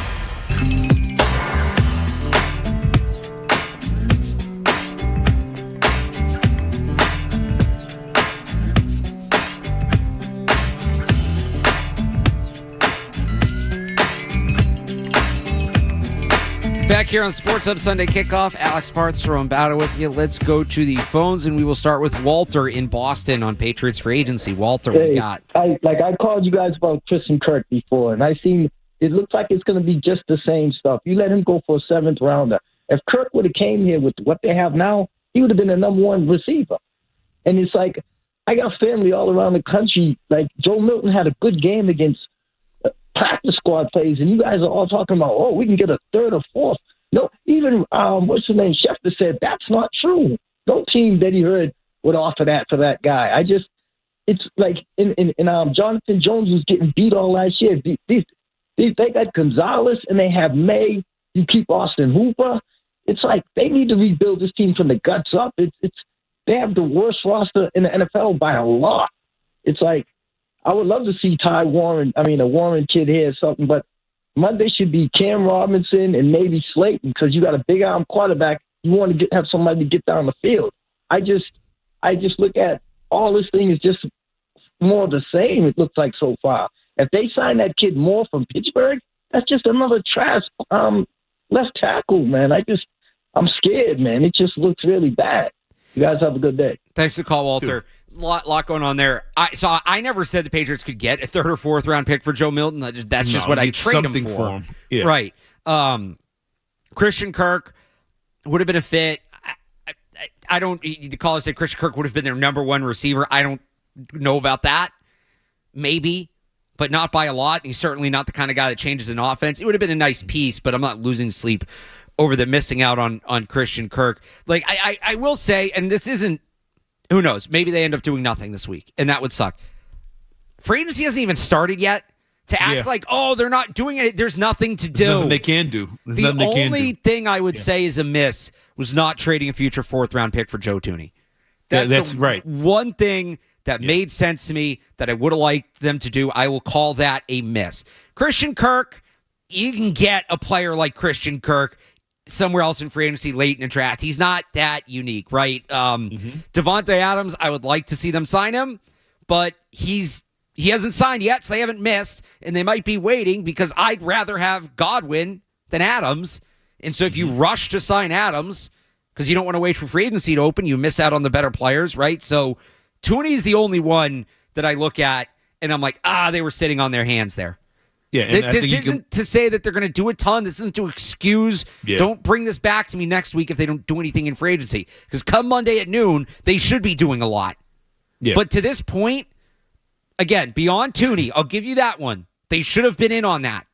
Back here on Sports Hub Sunday Kickoff, Alex Barth, Cerrone Battle with you. Let's go to the phones, and we will start with Walter in Boston on Patriots Free Agency. Walter, what do you got?
I called you guys about Christian Kirk before, and it looks like it's going to be just the same stuff. You let him go for a 7th rounder. If Kirk would have came here with what they have now, he would have been the number 1 receiver. And it's like, I got family all around the country. Like, Joe Milton had a good game against practice squad plays, and you guys are all talking about, oh, we can get a 3rd or 4th. No, even what's his name, Schefter said that's not true. No team that he heard would offer that for that guy. It's like in Jonathan Jones was getting beat all last year. They got Gonzalez and they have May. You keep Austin Hooper. It's like they need to rebuild this team from the guts up. They have the worst roster in the NFL by a lot. It's like, I would love to see a Warren kid here or something, but Monday should be Cam Robinson and maybe Slayton because you got a big arm quarterback. You want to have somebody to get down the field. I just look at all this thing is just more of the same. It looks like so far. If they sign that kid Moore from Pittsburgh, that's just another trash left tackle, man. I'm scared, man. It just looks really bad. You guys have a good day.
Thanks for the call, Walter. Lot going on there. I never said the Patriots could get a 3rd or 4th round pick for Joe Milton. That's just what I trade him for.
Him. Yeah.
Right. Christian Kirk would have been a fit. The caller said Christian Kirk would have been their number 1 receiver. I don't know about that. Maybe, but not by a lot. He's certainly not the kind of guy that changes an offense. It would have been a nice piece, but I'm not losing sleep over the missing out on Christian Kirk. Like I will say, and this isn't, who knows? Maybe they end up doing nothing this week, and that would suck. Free agency hasn't even started yet. To act like, oh, they're not doing it. There's nothing to do.
There's nothing they can do.
The only thing I would say is a miss was not trading a future 4th round pick for Joe Thuney.
That's right.
One thing that made sense to me that I would have liked them to do. I will call that a miss. Christian Kirk, you can get a player like Christian Kirk somewhere else in free agency late in the draft. He's not that unique, right? Devontae Adams, I would like to see them sign him, but he hasn't signed yet, so they haven't missed, and they might be waiting because I'd rather have Godwin than Adams. And so if you rush to sign Adams because you don't want to wait for free agency to open, you miss out on the better players, right? So Thuney's the only one that I look at, and I'm like, they were sitting on their hands there.
Yeah, and
this isn't to say that they're going to do a ton. This isn't to excuse. Yeah. Don't bring this back to me next week if they don't do anything in free agency. Because come Monday at noon, they should be doing a lot. Yeah. But to this point, again, beyond Thuney, I'll give you that one. They should have been in on that.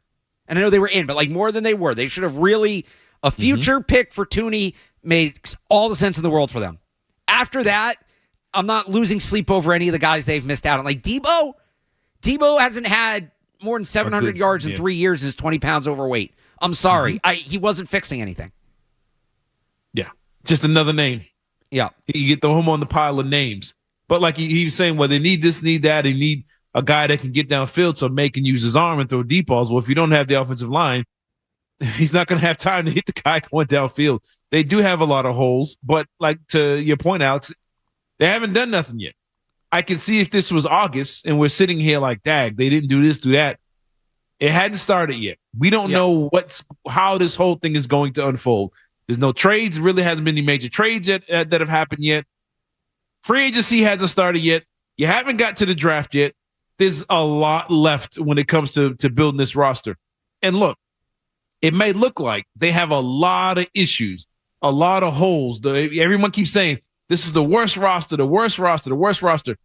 And I know they were in, but like more than they were. They should have really, a future pick for Thuney makes all the sense in the world for them. After that, I'm not losing sleep over any of the guys they've missed out on. Like Debo hasn't had more than 700 yards in 3 years and is 20 pounds overweight. I'm sorry. He wasn't fixing anything.
Yeah. Just another name.
Yeah.
You get him on the pile of names. But like he was saying, well, they need this, need that. They need a guy that can get downfield so May can use his arm and throw deep balls. Well, if you don't have the offensive line, he's not going to have time to hit the guy going downfield. They do have a lot of holes, but like to your point, Alex, they haven't done nothing yet. I can see if this was August and we're sitting here like, dag, they didn't do this, do that. It hadn't started yet. We don't know how this whole thing is going to unfold. There's no trades. There really hasn't been any major trades yet that have happened yet. Free agency hasn't started yet. You haven't got to the draft yet. There's a lot left when it comes to building this roster. And look, it may look like they have a lot of issues, a lot of holes. Everyone keeps saying, this is the worst roster, the worst roster, the worst roster.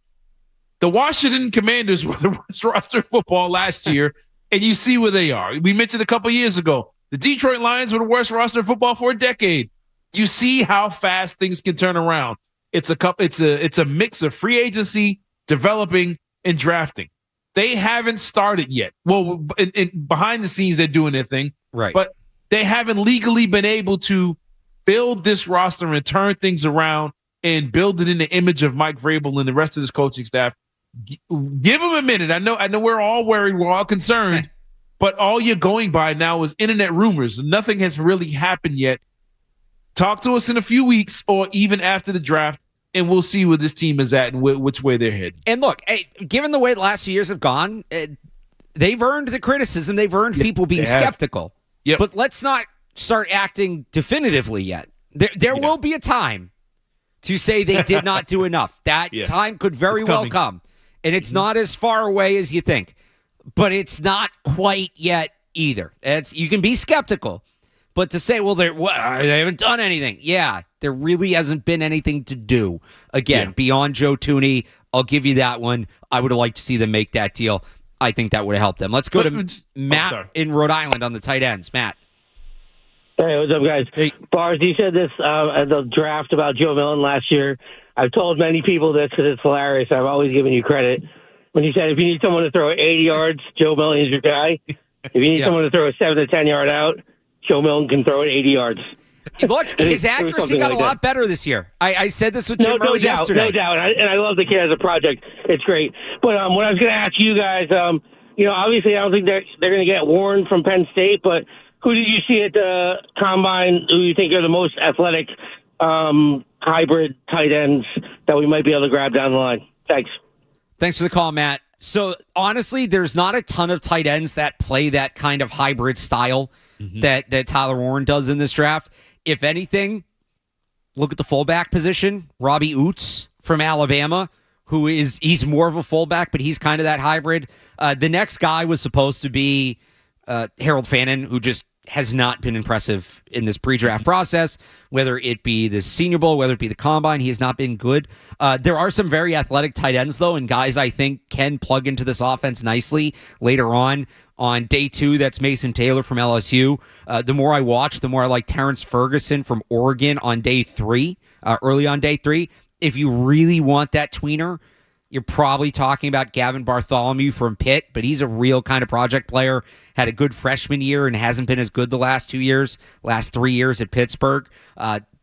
The Washington Commanders were the worst roster in football last year, and you see where they are. We mentioned a couple years ago, the Detroit Lions were the worst roster in football for a decade. You see how fast things can turn around. It's a mix of free agency, developing, and drafting. They haven't started yet. Well, behind the scenes, they're doing their thing.
Right.
But they haven't legally been able to build this roster and turn things around and build it in the image of Mike Vrabel and the rest of his coaching staff. Give him a minute. I know we're all worried, we're all concerned, but all you're going by now is internet rumors. Nothing has really happened yet. Talk to us in a few weeks or even after the draft, and we'll see where this team is at and which way they're heading.
And look, given the way the last few years have gone, they've earned the criticism. They've earned people being skeptical.
Yep.
But let's not start acting definitively yet. There will be a time to say they did not do enough. That time could very well come. And it's not as far away as you think. But it's not quite yet either. You can be skeptical. But to say, well, they haven't done anything. Yeah, there really hasn't been anything to do. Again, beyond Joe Thuney, I'll give you that one. I would have liked to see them make that deal. I think that would have helped them. Let's go to Matt in Rhode Island on the tight ends. Matt.
Hey, what's up, guys?
Hey.
Bars, you said this at the draft about Joe Milton last year. I've told many people this because it's hilarious. I've always given you credit. When you said if you need someone to throw 80 yards, Joe Milton is your guy. If you need someone to throw a 7 to 10 yard out, Joe Milton can throw it 80 yards.
Look, his accuracy got a lot better this year. I said this with Jim Murray yesterday.
No doubt. And I love the kid as a project. It's great. But what I was going to ask you guys, obviously I don't think they're going to get Warren from Penn State, but who did you see at the Combine who you think are the most athletic hybrid tight ends that we might be able to grab down the line? Thanks.
Thanks for the call, Matt. So, honestly, there's not a ton of tight ends that play that kind of hybrid style that Tyler Warren does in this draft. If anything, look at the fullback position. Robbie Oots from Alabama, he's more of a fullback, but he's kind of that hybrid. The next guy was supposed to be Harold Fannin, who just has not been impressive in this pre-draft process, whether it be the Senior Bowl, whether it be the Combine. He has not been good. There are some very athletic tight ends, though, and guys I think can plug into this offense nicely later on. On day 2, that's Mason Taylor from LSU. The more I watch, the more I like Terrence Ferguson from Oregon on day 3, early on day 3. If you really want that tweener, you're probably talking about Gavin Bartholomew from Pitt, but he's a real kind of project player. Had a good freshman year and hasn't been as good the last 3 years at Pittsburgh.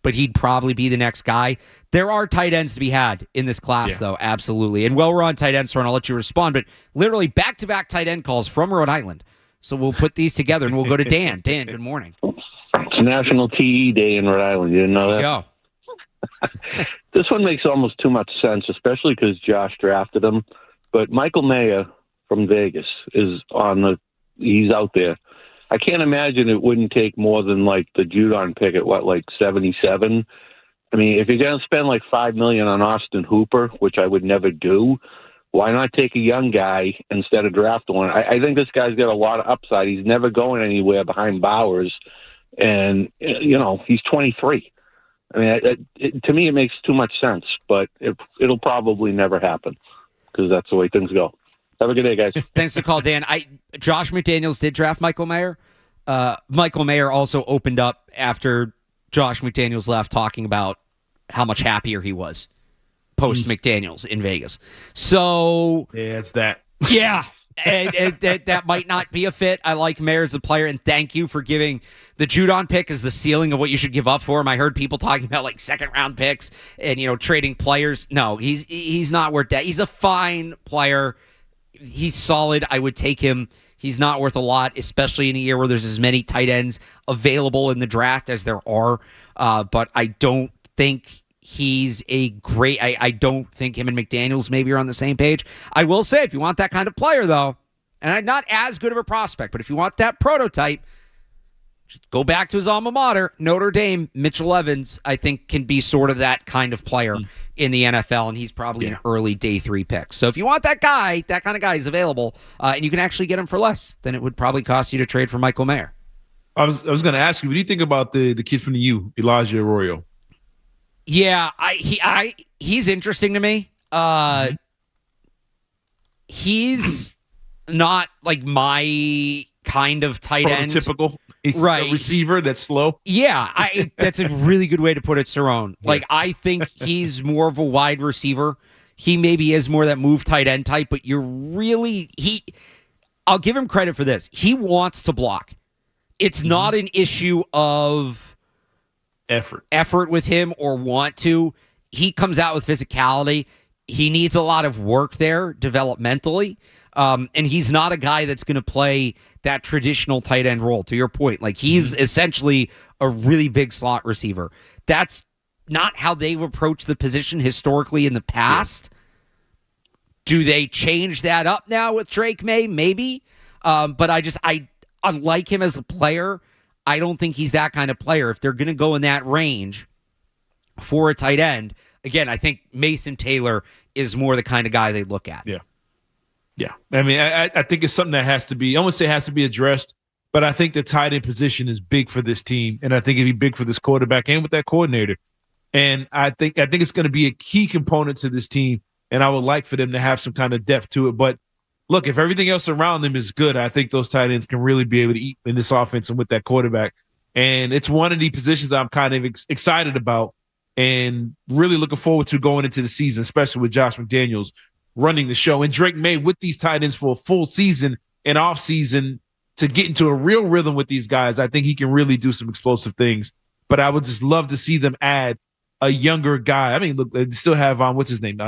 But he'd probably be the next guy. There are tight ends to be had in this class, though, absolutely. And while we're on tight ends, I'll let you respond, but literally back-to-back tight end calls from Rhode Island. So we'll put these together, and we'll go to Dan. Dan, good morning.
It's National TE Day in Rhode Island. You didn't know that?
Go.
This one makes almost too much sense, especially because Josh drafted him. But Michael Mayer from Vegas he's out there. I can't imagine it wouldn't take more than like the Judon pick at 77. I mean, if you're going to spend like $5 million on Austin Hooper, which I would never do, why not take a young guy instead of draft one? I think this guy's got a lot of upside. He's never going anywhere behind Bowers, and he's 23. I mean, to me, it makes too much sense, but it'll probably never happen because that's the way things go. Have a good day, guys.
Thanks for the call, Dan. Josh McDaniels did draft Michael Mayer. Michael Mayer also opened up after Josh McDaniels left, talking about how much happier he was post McDaniels in Vegas. So
yeah, it's that.
Yeah, and that might not be a fit. I like Mayer as a player, and thank you for giving the Judon pick as the ceiling of what you should give up for him. I heard people talking about like second-round picks and trading players. No, he's not worth that. He's a fine player. He's solid. I would take him. He's not worth a lot, especially in a year where there's as many tight ends available in the draft as there are. But I don't think he's a great... I don't think him and McDaniels maybe are on the same page. I will say, if you want that kind of player, though, and I'm not as good of a prospect, but if you want that prototype, go back to his alma mater, Notre Dame. Mitchell Evans, I think, can be sort of that kind of player in the NFL, and he's probably an early day 3 pick. So if you want that kind of guy is available, and you can actually get him for less than it would probably cost you to trade for Michael Mayer.
I was going to ask you, what do you think about the kid from the U, Elijah Arroyo?
Yeah, he's interesting to me. He's not like my kind of tight end.
Typical. He's a receiver that's slow.
Yeah, that's a really good way to put it, Cerrone. Like, I think he's more of a wide receiver. He maybe is more that move tight end type, but I'll give him credit for this. He wants to block. It's not an issue of effort with him or want to. He comes out with physicality. He needs a lot of work there developmentally. And he's not a guy that's going to play that traditional tight end role, to your point. Like, he's essentially a really big slot receiver. That's not how they've approached the position historically in the past. Do they change that up now with Drake May? Maybe. But I like him as a player. I don't think he's that kind of player. If they're going to go in that range for a tight end, again, I think Mason Taylor is more the kind of guy they look at.
Yeah. I mean, I think it's something that has to be, I won't say it has to be addressed, but I think the tight end position is big for this team. And I think it'd be big for this quarterback and with that coordinator. And I think it's going to be a key component to this team. And I would like for them to have some kind of depth to it. But look, if everything else around them is good, I think those tight ends can really be able to eat in this offense and with that quarterback. And it's one of the positions that I'm kind of excited about and really looking forward to going into the season, especially with Josh McDaniels running the show. And Drake May with these tight ends for a full season and off season to get into a real rhythm with these guys. I think he can really do some explosive things. But I would just love to see them add a younger guy. I mean, look, they still have what's his name?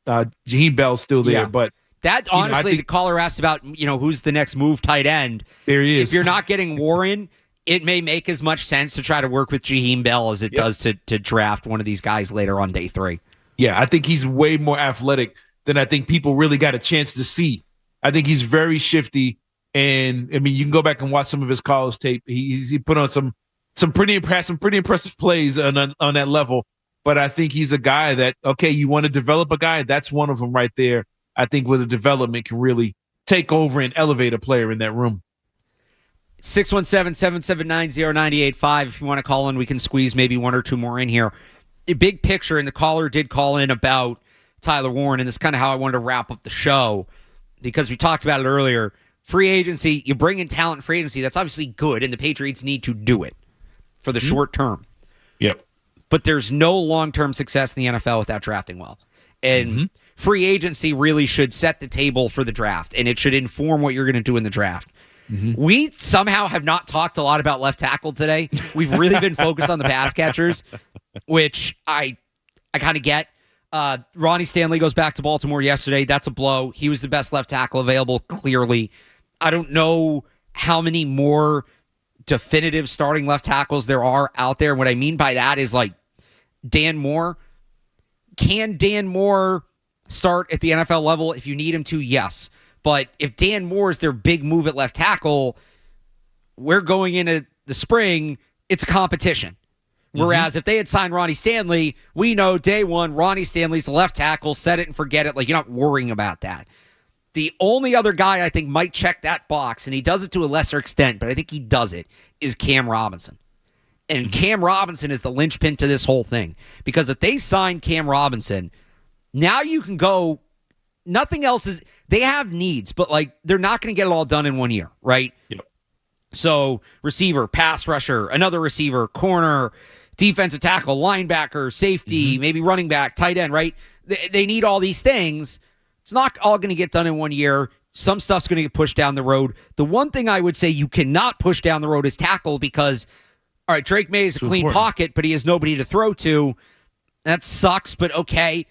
Jaheim Bell's still there, but
that honestly, the caller asked about, who's the next move tight end.
There he is.
If you're not getting Warren, it may make as much sense to try to work with Jaheim Bell as it does to draft one of these guys later on day 3.
Yeah, I think he's way more athletic than I think people really got a chance to see. I think he's very shifty, and I mean, you can go back and watch some of his college tape. He put on some pretty impressive plays on that level. But I think he's a guy that, okay, you want to develop a guy, that's one of them right there. I think with a development can really take over and elevate a player in that room.
617-779-0985. If you want to call in, we can squeeze maybe one or two more in here. A big picture, and the caller did call in about Tyler Warren, and this is kind of how I wanted to wrap up the show, because we talked about it earlier. Free agency, you bring in talent in free agency, that's obviously good, and the Patriots need to do it for the short term.
Yep.
But there's no long-term success in the NFL without drafting well. And free agency really should set the table for the draft, and it should inform what you're going to do in the draft. We somehow have not talked a lot about left tackle today. We've really been focused on the pass catchers, which I kind of get. Ronnie Stanley goes back to Baltimore yesterday. That's a blow. He was the best left tackle available, clearly. I don't know how many more definitive starting left tackles there are out there. What I mean by that is, like, Dan Moore. Can Dan Moore start at the NFL level if you need him to? Yes. But if Dan Moore is their big move at left tackle, we're going into the spring, it's a competition. Whereas if they had signed Ronnie Stanley, we know day one, Ronnie Stanley's the left tackle, set it and forget it. Like, you're not worrying about that. The only other guy I think might check that box, and he does it to a lesser extent, but I think he does it, is Cam Robinson. And Cam Robinson is the linchpin to this whole thing. Because if they sign Cam Robinson, now you can go, nothing else is, they have needs, but like, they're not going to get it all done in 1 year, right?
Yep.
So receiver, pass rusher, another receiver, corner, defensive tackle, linebacker, safety, maybe running back, tight end, right? They need all these things. It's not all going to get done in 1 year. Some stuff's going to get pushed down the road. The one thing I would say you cannot push down the road is tackle, because, all right, Drake May is a clean pocket, but he has nobody to throw to. That sucks, but okay.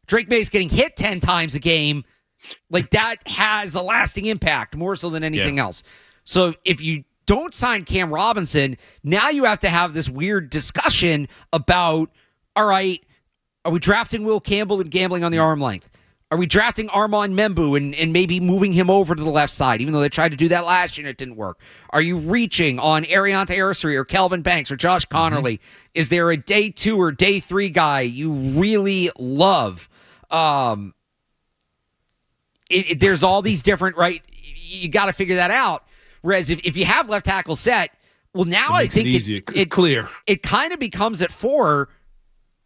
Drake May is getting hit 10 times a game. Like, that has a lasting impact, more so than anything else. So if you don't sign Cam Robinson, now you have to have this weird discussion about, all right, are we drafting Will Campbell and gambling on the arm length? Are we drafting Armand Membu and maybe moving him over to the left side, even though they tried to do that last year and it didn't work? Are you reaching on Ariante Arcery or Kelvin Banks or Josh Connerly? Is there a day 2 or day 3 guy you really love? There's all these different, right? You got to figure that out. Whereas if you have left tackle set, well, now I think
it's clear.
It kind of becomes at 4,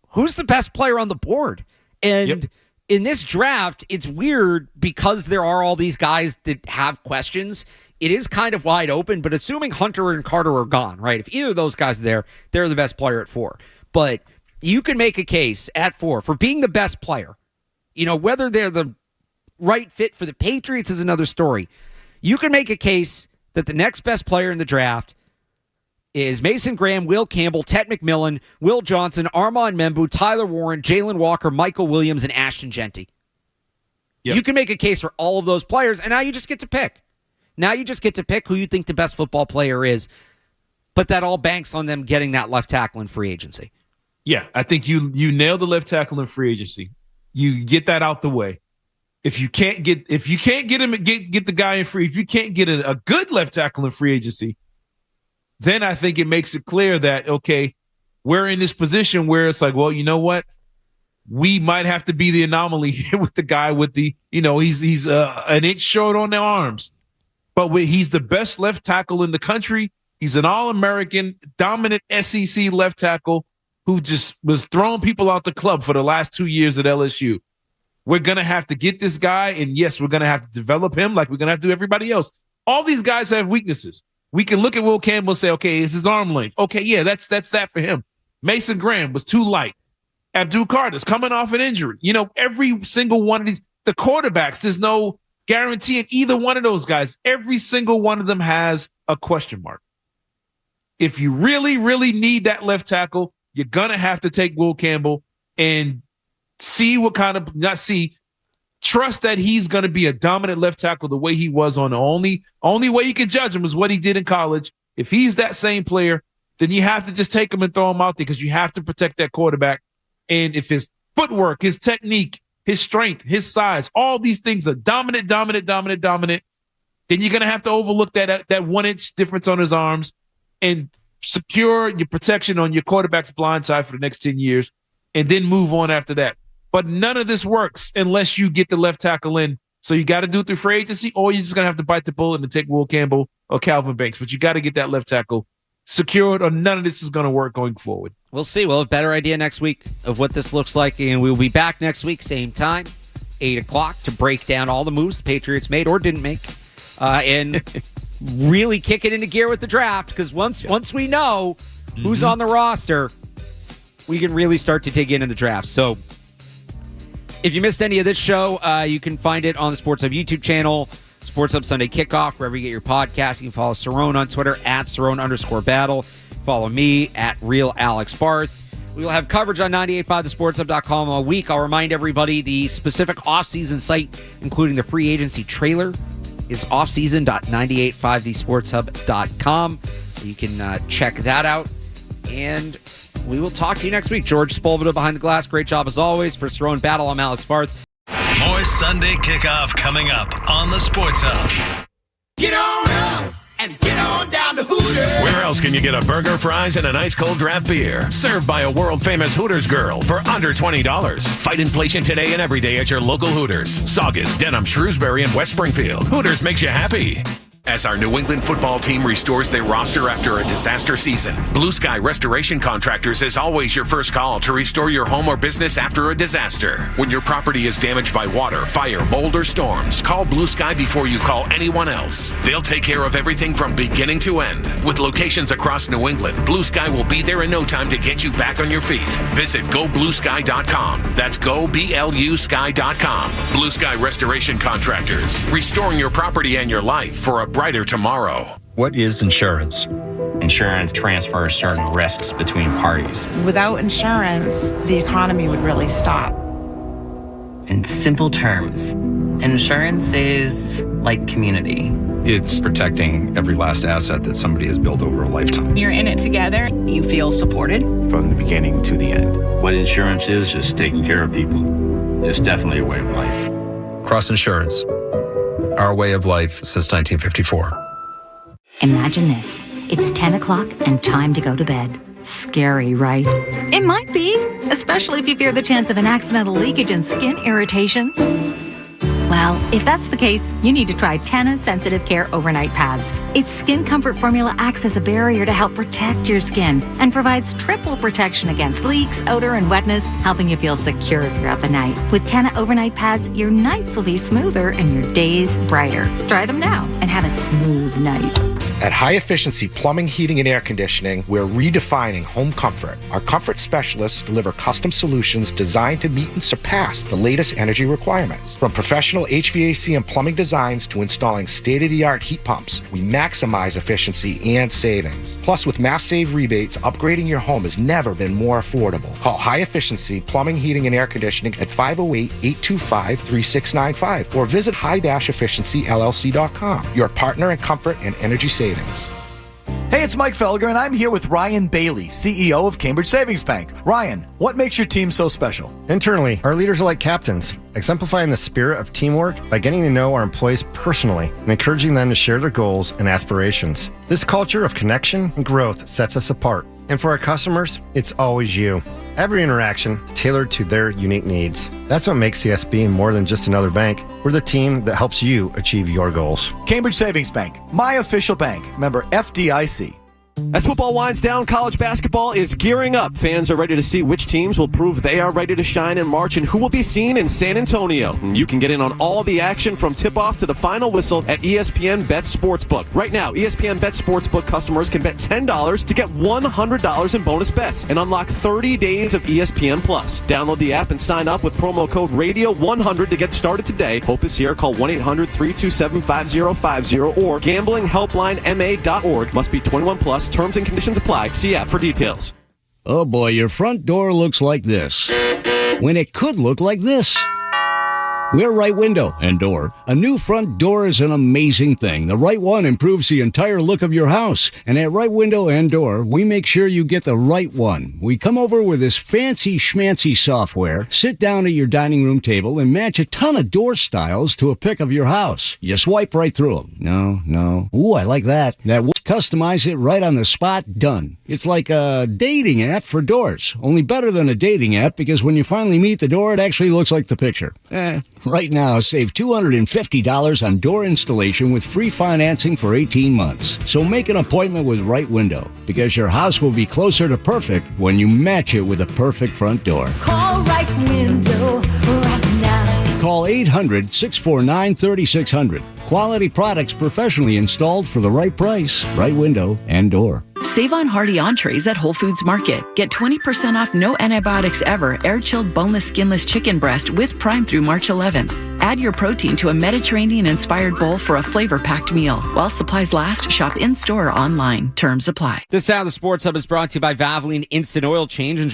who's the best player on the board? And in this draft, it's weird because there are all these guys that have questions. It is kind of wide open, but assuming Hunter and Carter are gone, right? If either of those guys are there, they're the best player at 4. But you can make a case at 4 for being the best player. You know, whether they're the right fit for the Patriots is another story. You can make a case that the next best player in the draft is Mason Graham, Will Campbell, Ted McMillan, Will Johnson, Armand Membu, Tyler Warren, Jalen Walker, Michael Williams, and Ashton Genty. Yep. You can make a case for all of those players, and now you just get to pick. Now you just get to pick who you think the best football player is, but that all banks on them getting that left tackle in free agency.
Yeah, I think you nailed the left tackle in free agency. You get that out the way. If you can't get the guy in free, if you can't get a good left tackle in free agency, then I think it makes it clear that, okay, we're in this position where it's like, well, you know what? We might have to be the anomaly here with the guy with the, he's an inch short on the arms, but he's the best left tackle in the country. He's an All-American, dominant SEC left tackle who just was throwing people out the club for the last 2 years at LSU. We're going to have to get this guy, and yes, we're going to have to develop him like we're going to have to do everybody else. All these guys have weaknesses. We can look at Will Campbell and say, okay, it's his arm length. Okay, yeah, that's that for him. Mason Graham was too light. Abdul Carter's coming off an injury. Every single one of these, the quarterbacks, there's no guarantee in either one of those guys. Every single one of them has a question mark. If you really, really need that left tackle, you're going to have to take Will Campbell and trust that he's going to be a dominant left tackle the way he was on the only way you can judge him is what he did in college. If he's that same player, then you have to just take him and throw him out there because you have to protect that quarterback. And if his footwork, his technique, his strength, his size, all these things are dominant, then you're going to have to overlook that 1 inch difference on his arms and secure your protection on your quarterback's blind side for the next 10 years and then move on after that. But none of this works unless you get the left tackle in. So you got to do it through free agency, or you're just going to have to bite the bullet and take Will Campbell or Calvin Banks. But you got to get that left tackle secured, or none of this is going to work going forward.
We'll see. We'll have a better idea next week of what this looks like, and we'll be back next week, same time, 8 o'clock, to break down all the moves the Patriots made or didn't make, and really kick it into gear with the draft, because once we know who's on the roster, we can really start to dig into the draft. So if you missed any of this show, you can find it on the Sports Hub YouTube channel, Sports Hub Sunday Kickoff, wherever you get your podcast. You can follow Cerrone on Twitter at Cerrone_battle. Follow me at Real Alex Barth. We will have coverage on 98.5thesportshub.com all week. I'll remind everybody the specific offseason site, including the free agency trailer, is offseason.985thesportshub.com. You can check that out. And we will talk to you next week. George Spolvita behind the glass. Great job as always. For Cerrone Battle, I'm Alex Barth.
More Sunday Kickoff coming up on the Sports Hub.
Get on up and get on down to Hooters.
Where else can you get a burger, fries, and an ice cold draft beer? Served by a world-famous Hooters girl for under $20. Fight inflation today and every day at your local Hooters. Saugus, Denham, Shrewsbury, and West Springfield. Hooters makes you happy. As our New England football team restores their roster after a disaster season, Blue Sky Restoration Contractors is always your first call to restore your home or business after a disaster. When your property is damaged by water, fire, mold, or storms, call Blue Sky before you call anyone else. They'll take care of everything from beginning to end. With locations across New England, Blue Sky will be there in no time to get you back on your feet. Visit gobluesky.com. That's goblusky.com. Blue Sky Restoration Contractors, restoring your property and your life for a brighter tomorrow.
What is insurance?
Insurance transfers certain risks between parties.
Without insurance, the economy would really stop.
In simple terms, insurance is like community.
It's protecting every last asset that somebody has built over a lifetime.
You're in it together. You feel supported.
From the beginning to the end.
What insurance is just taking care of people. It's definitely a way of life.
Cross Insurance. Our way of life since 1954.
Imagine this. It's 10 o'clock and time to go to bed. Scary, right? It might be, especially if you fear the chance of an accidental leakage and skin irritation. Well, if that's the case, you need to try Tena Sensitive Care Overnight Pads. Its skin comfort formula acts as a barrier to help protect your skin and provides triple protection against leaks, odor, and wetness, helping you feel secure throughout the night. With Tena Overnight Pads, your nights will be smoother and your days brighter. Try them now and have a smooth night.
At High Efficiency Plumbing, Heating, and Air Conditioning, we're redefining home comfort. Our comfort specialists deliver custom solutions designed to meet and surpass the latest energy requirements. From professional HVAC and plumbing designs to installing state-of-the-art heat pumps, we maximize efficiency and savings. Plus, with Mass Save rebates, upgrading your home has never been more affordable. Call High Efficiency Plumbing, Heating, and Air Conditioning at 508-825-3695 or visit high-efficiencyllc.com. Your partner in comfort and energy savings.
Hey, it's Mike Felger, and I'm here with Ryan Bailey, CEO of Cambridge Savings Bank. Ryan, what makes your team so special?
Internally, our leaders are like captains, exemplifying the spirit of teamwork by getting to know our employees personally and encouraging them to share their goals and aspirations. This culture of connection and growth sets us apart. And for our customers, it's always you. Every interaction is tailored to their unique needs. That's what makes CSB more than just another bank. We're the team that helps you achieve your goals.
Cambridge Savings Bank, my official bank. Member FDIC.
As football winds down, college basketball is gearing up. Fans are ready to see which teams will prove they are ready to shine in March and who will be seen in San Antonio. You can get in on all the action from tip-off to the final whistle at ESPN Bet Sportsbook. Right now, ESPN Bet Sportsbook customers can bet $10 to get $100 in bonus bets and unlock 30 days of ESPN Plus. Download the app and sign up with promo code RADIO100 to get started today. Hope is here. Call 1-800-327-5050 or gamblinghelplinema.org. Must be 21 plus. Terms and conditions apply. See app for details.
Oh boy, your front door looks like this, when it could look like this. We're Right Window and Door. A new front door is an amazing thing. The right one improves the entire look of your house. And at Right Window and Door, we make sure you get the right one. We come over with this fancy schmancy software, sit down at your dining room table, and match a ton of door styles to a pic of your house. You swipe right through them. No. Ooh, I like that. Customize it right on the spot. Done. It's like a dating app for doors. Only better than a dating app because when you finally meet the door, it actually looks like the picture. Right now, save $250 on door installation with free financing for 18 months. So make an appointment with Right Window because your house will be closer to perfect when you match it with a perfect front door.
Call Right Window right now.
Call 800-649-3600. Quality products professionally installed for the right price. Right Window and Door.
Save on hearty entrees at Whole Foods Market. Get 20% off no antibiotics ever air-chilled boneless skinless chicken breast with Prime through March 11th. Add your protein to a Mediterranean-inspired bowl for a flavor-packed meal. While supplies last, shop in-store or online. Terms apply.
This Sound of the Sports Hub is brought to you by Valvoline Instant Oil Change. Enjoy